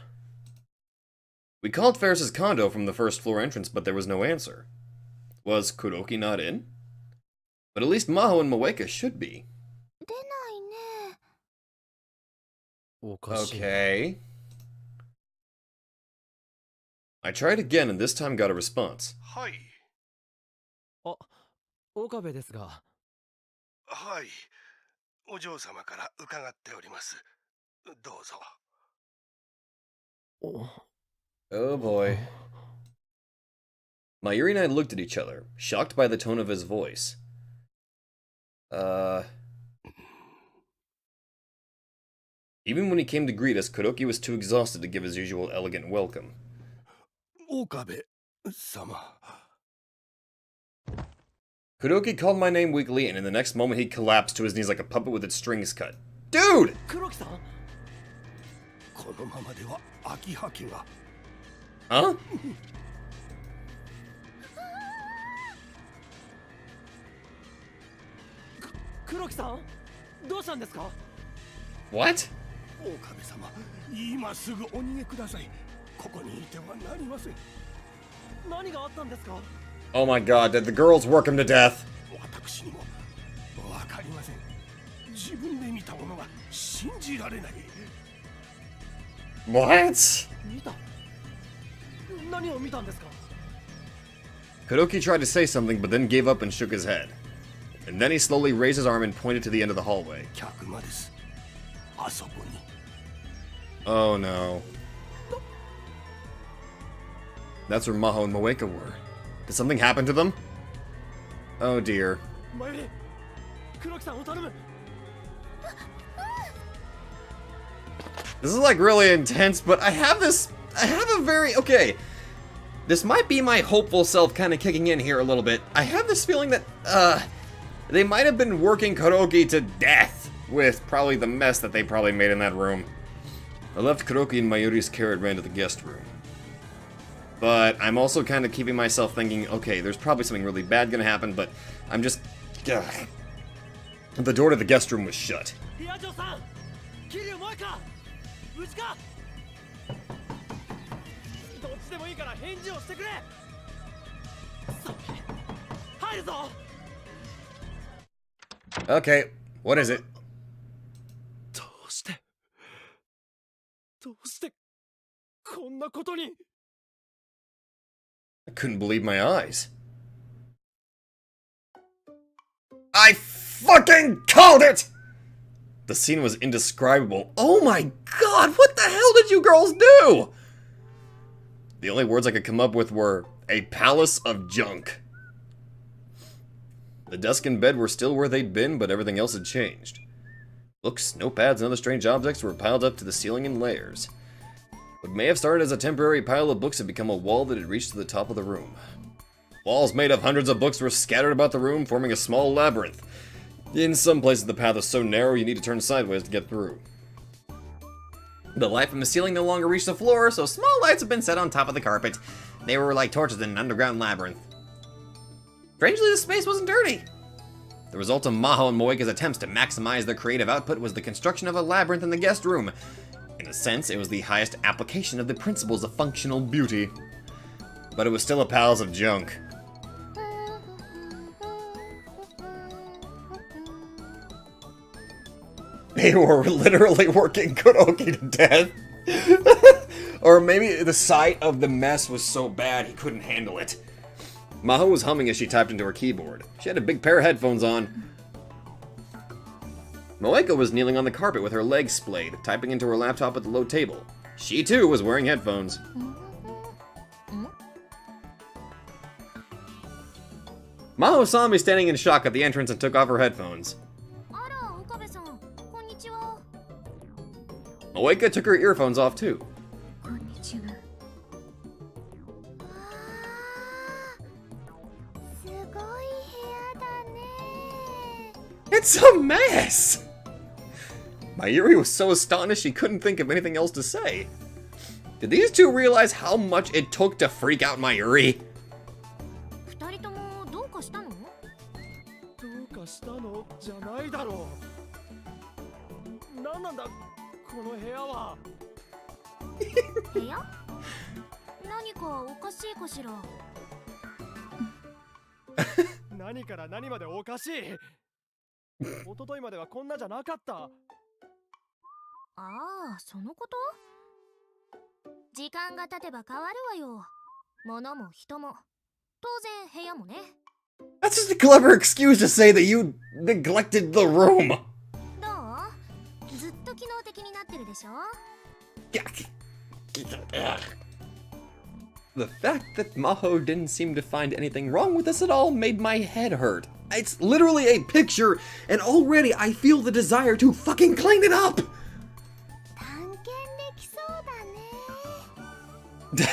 We called Ferris's condo from the first floor entrance, but there was no answer. Was Kuroki not in? But at least Maho and Moeka should be. 出ないね。おかしい。Okay. I tried again and this time got a response. はい。あ、岡部ですが。はい。お嬢様から伺っております。どうぞ。Oh boy. Mayuri and I looked at each other, shocked by the tone of his voice. Even when he came to greet us, Kuroki was too exhausted to give his usual elegant welcome. 岡部様。Kuroki called my name weakly, and in the next moment he collapsed to his knees like a puppet with its strings cut. Dude! 黒木さん？このままでは秋葉家が。Huh? 黒木さん？どうしたんですか？ What? 岡部様、今すぐお逃げください。ここにいてはなりません。何があったんですか？ Oh my god, did the girls work him to death? 私にもわかりません。自分で見たものが信じられない。What? 見た？何を見たんですか？ Kuroki tried to say something, but then gave up and shook his head. And then he slowly raised his arm and pointed to the end of the hallway. 客間です。あそこに。 Oh no. That's where Maho and Moeka were. Did something happen to them? Oh dear. マユリ、黒木さんを頼む。 This is like really intense, but I have a very, okay. This might be my hopeful self kind of kicking in here a little bit. I have this feeling that, they might have been working Kuroki to death with probably the mess that they probably made in that room. I left Kuroki and Mayuri's care and ran to the guest room. But I'm also kind of keeping myself thinking, okay, there's probably something really bad gonna happen, but I'm just... Ugh. The door to the guest room was shut. どっちでもいいから返事をしてくれ。入るぞ。 Okay, what is it? どうしてこんなことに。 I couldn't believe my eyes. I fucking called it! The scene was indescribable. Oh my god, what the hell did you girls do? The only words I could come up with were, a palace of junk. The desk and bed were still where they'd been, but everything else had changed. Books, notepads, and other strange objects were piled up to the ceiling in layers. What may have started as a temporary pile of books had become a wall that had reached to the top of the room. Walls made of hundreds of books were scattered about the room, forming a small labyrinth. In some places the path is so narrow you need to turn sideways to get through. The light from the ceiling no longer reached the floor, so small lights have been set on top of the carpet. They were like torches in an underground labyrinth. Strangely, the space wasn't dirty. The result of Maho and Moeka's attempts to maximize their creative output was the construction of a labyrinth in the guest room. In a sense, it was the highest application of the principles of functional beauty. But it was still a pile of junk. They were literally working Kuroki to death. Or maybe the sight of the mess was so bad he couldn't handle it. Maho was humming as she typed into her keyboard. She had a big pair of headphones on. Moeka was kneeling on the carpet with her legs splayed, typing into her laptop at the low table. She too was wearing headphones. Maho saw me standing in shock at the entrance and took off her headphones. Moeka took her earphones off too. It's a mess! Mayuri was so astonished she couldn't think of anything else to say. Did these two realize how much it took to freak out Mayuri? 二人ともどうかしたの？どうかしたのじゃないだろう。なんなんだこの部屋は。部屋？何かおかしいかしら。何から何までおかしい。一昨日まではこんなじゃなかった。ああ、そのこと？時間が経てば変わるわよ。物も人も。当然部屋もね。That's just a clever excuse to say that you neglected the room. どう？ずっと機能的になってるでしょ？ The fact that Maho didn't seem to find anything wrong with this at all made my head hurt. It's literally a picture, and already I feel the desire to fucking clean it up! 探検できそうだね。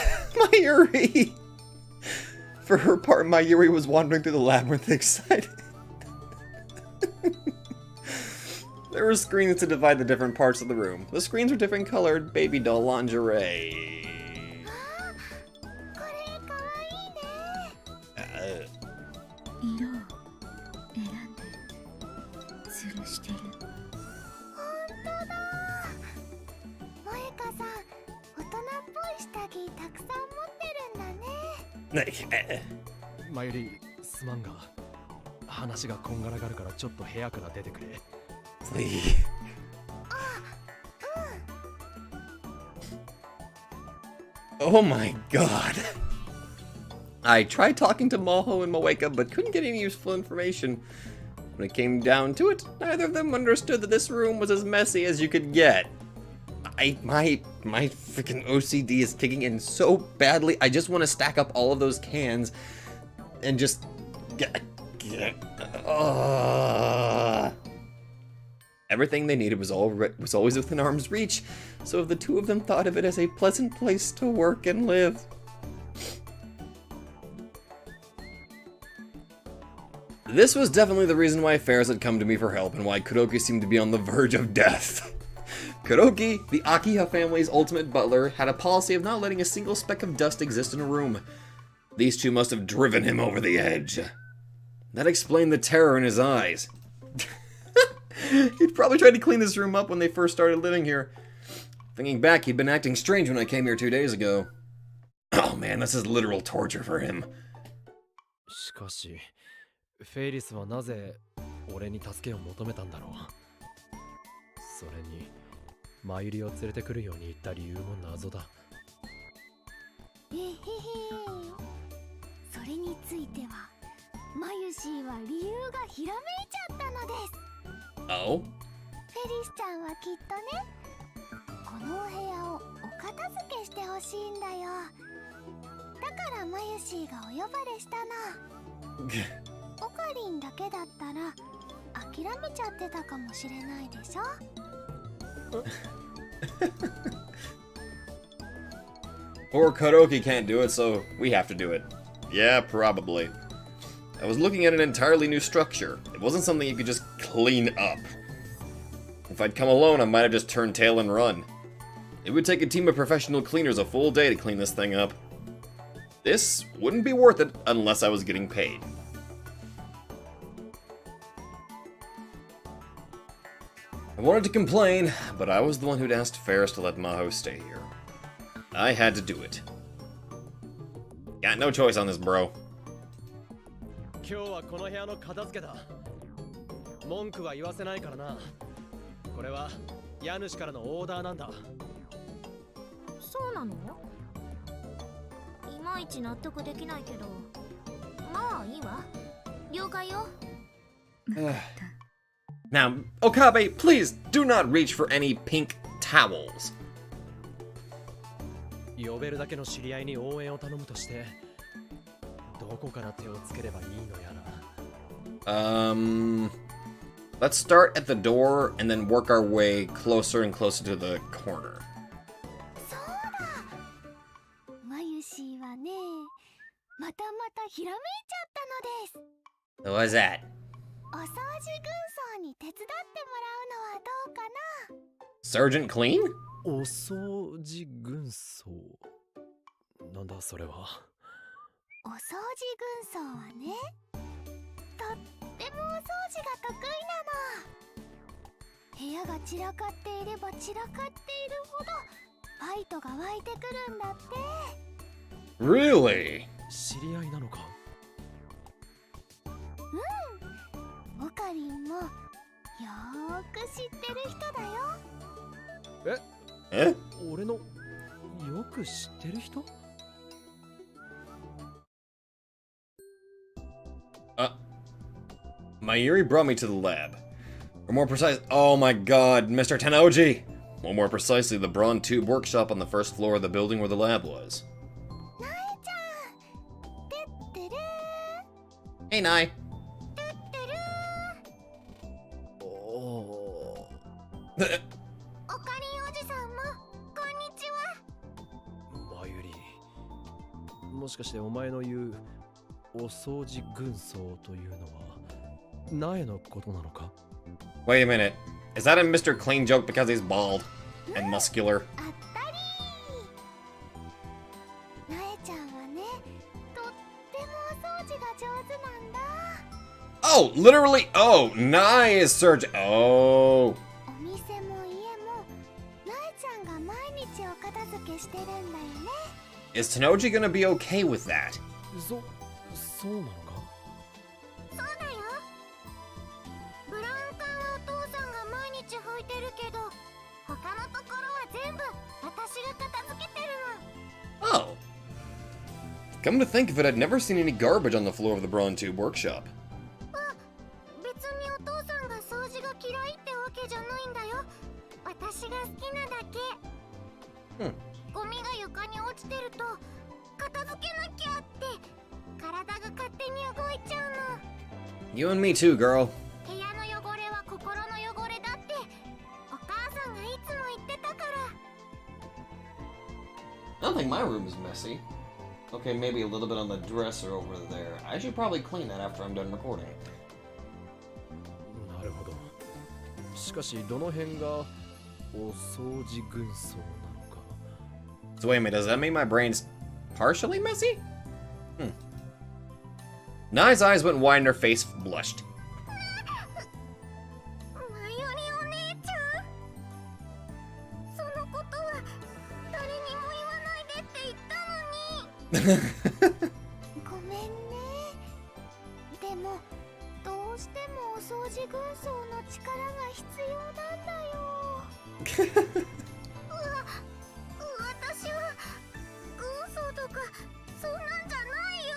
Mayuri! For her part, Mayuri was wandering through the labyrinth excited. There were screens to divide the different parts of the room. The screens were different colored baby doll lingerie. これかわいいね。色を選んで吊るしてる。ほんとだ。萌香さん、大人っぽい下着たくさん持ってるんだね。マユリ、すまんが話がこんがらがるからちょっと部屋から出てくれ。Please. Oh my god. I tried talking to Maho and Moeka, but couldn't get any useful information. When it came down to it, neither of them understood that this room was as messy as you could get. My freaking OCD is kicking in so badly. I just want to stack up all of those cans and just get. Everything they needed was always within arm's reach, so the two of them thought of it as a pleasant place to work and live. This was definitely the reason why Ferris had come to me for help and why Kuroki seemed to be on the verge of death. Kuroki, the Akiha family's ultimate butler, had a policy of not letting a single speck of dust exist in a room. These two must have driven him over the edge. That explained the terror in his eyes. He'd probably tried to clean this room up when they first started living here. Thinking back, he'd been acting strange when I came here 2 days ago. Oh man, this is literal torture for him. しかし、フェイリスはなぜ俺に助けを求めたんだろう。それに、マユリを連れてくるように言った理由も謎だ。えへへ。それについては、マユシーは理由がひらめいちゃったのです。Oh? フェリスちゃんはきっとね、このお部屋をお片付けしてほしいんだよ。だからマユシーがお呼ばれしたの。オカリンだけだったら諦めちゃってたかもしれないでしょ。Poor Kuroki can't do it, so we have to do it. Yeah, probably. I was looking at an entirely new structure. It wasn't something you could just clean up. If I'd come alone, I might have just turned tail and run. It would take a team of professional cleaners a full day to clean this thing up. This wouldn't be worth it unless I was getting paid. I wanted to complain, but I was the one who'd asked Ferris to let Maho stay here. I had to do it. Got no choice on this, bro. 今日はこの部屋の片付けだ。文句は言わせないからな。これは家主からのオーダーなんだ。そうなの？いまいち納得できないけど、まあいいわ。了解よ。Now, Okabe, please do not reach for any pink towels. 呼べるだけの知り合いに応援を頼むとして、どこから手をつければいいのやら。Let's start at the door and then work our way closer and closer to the corner. そうだ。マユシーはね、またひらめいちゃったのです。 What was that? お掃除軍曹に手伝ってもらうのはどうかな。 Sergeant Clean? お掃除軍曹。なんだそれは。お掃除軍曹はね、とってもお掃除が得意なの。部屋が散らかっていれば散らかっているほどファイトが湧いてくるんだって。 Really? 知り合いなのか。うん。オカリンもよーく知ってる人だよ。え？俺のよく知ってる人Mayuri brought me to the lab. Or more precise, oh my god, Mr. Tennoji! Or more precisely, the Braun Tube workshop on the first floor of the building where the lab was. Hey, Nai. Oh. オカリンおじさんもこんにちは。マユリ、もしかしてお前の言うお掃除軍曹というのは苗のことなのか？ Wait a minute. Is that a Mr. Clean joke because he's bald and muscular? あったりー。なえちゃんはね、とってもお掃除が上手なんだ。 Oh, literally. Oh, Nai is surgeon. Oh. お店も家もなえちゃんが毎日お片付けしてるんだよね。 Is Tennoji gonna be okay with that? そうなのか？そうだよ。ブラウン管はお父さんが毎日拭いてるけど、他のところは全部私が片付けてるの。 Oh. Come to think of it, I'd never seen any garbage on the floor of the Brawn Tube workshop. 別にお父さんが掃除が嫌いってわけじゃないんだよ。私が好きなだけ。ゴミが床に落ちてると片付けなきゃって体が勝手に動いちゃうの。 You and me too, girl. 部屋の汚れは心の汚れだってお母さんがいつも言ってたから。 I don't think my room is messy. Okay, maybe a little bit on the dresser over there. I should probably clean that after I'm done recording. なるほど。しかしどの辺がお掃除軍曹なのか。 So wait a minute, does that mean my brain's partially messy? Nai's eyes went wide and her face blushed. マユリお姉ちゃん、そのことは誰にも言わないでって言ったのに。ごめんね。でもどうしてもお掃除軍曹の力が必要なんだよ。私は軍曹とかそんなんじゃないよ。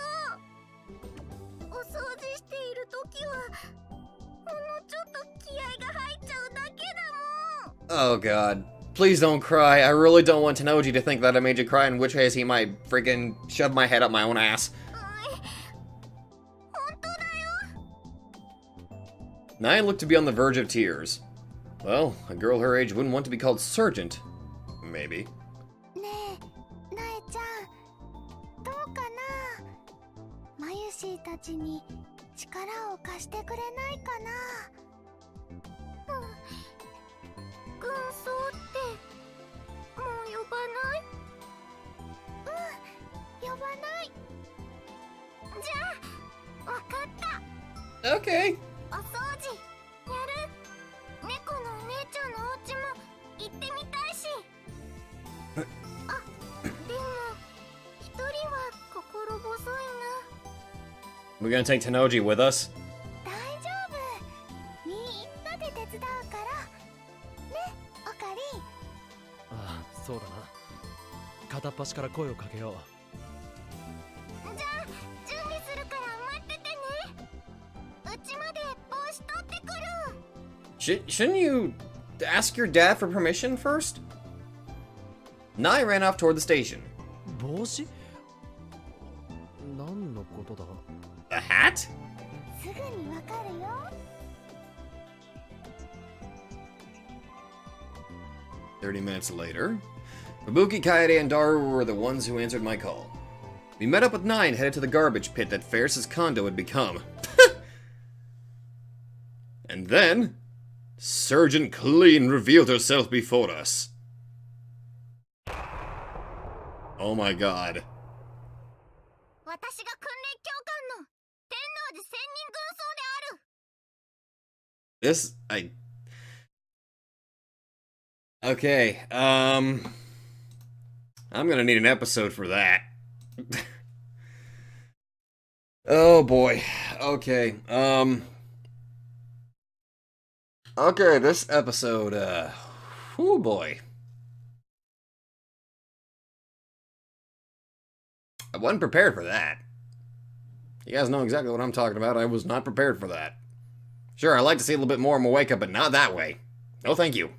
お掃除しているときはほんのちょっと気合が入っちゃうだけだもん。 Oh god. Please don't cry. I really don't want Tenoji to think that I made you cry, in which case he might freaking shove my head up my own ass. 本当だよ。 Nai looked to be on the verge of tears. Well, a girl her age wouldn't want to be called Sergeant. Maybe. ねえ、なえちゃん、どうかな。マユシーたちに力を貸してくれないかな。軍曹ってもう呼ばない？呼ばない。じゃあ、わかった。 Okay. お掃除やる。猫のお姉ちゃんのお家も行ってみたいし。あ、でも一人は心細いな。 We're gonna take Tenoji with us? 大丈夫。みんなで手伝うから。ね、オカリン。ああ、そうだな。片っ端から声をかけよう。じゃあ準備するから待っててね。うちまで帽子取ってくる。 Shouldn't you ask your dad for permission first? Nai ran off toward the station. 帽子？何のことだ？ The hat? すぐにわかるよ。 30 minutes later, Fubuki, Kaede, and Daru were the ones who answered my call. We met up with Nai and headed to the garbage pit that Ferris's condo had become. And then, Sergeant Clean revealed herself before us. Oh my god. 私が訓練教官の天王寺千人軍曹である。 This, Okay, I'm gonna need an episode for that. Oh boy. Okay, Okay, this episode, oh boy. I wasn't prepared for that. You guys know exactly what I'm talking about. I was not prepared for that. Sure, I'd like to see a little bit more of Moeka, but not that way. No thank you.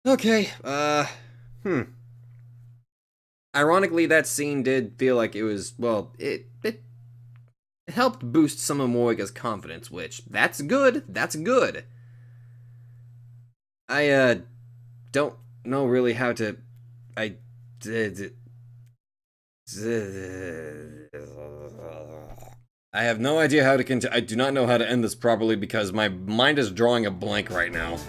Okay, Ironically, that scene did feel like it was, well, it helped boost some of Moeka's confidence, which, that's good, that's good. I, don't know really how to, I have no idea how to continue. I do not know how to end this properly because my mind is drawing a blank right now.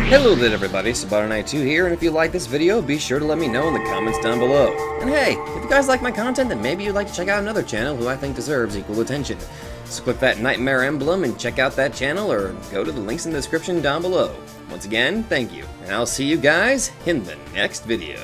Hello there everybody, Sabato92 here, and if you like this video, be sure to let me know in the comments down below. And hey, if you guys like my content, then maybe you'd like to check out another channel who I think deserves equal attention. So click that Nightmare emblem and check out that channel, or go to the links in the description down below. Once again, thank you, and I'll see you guys in the next video.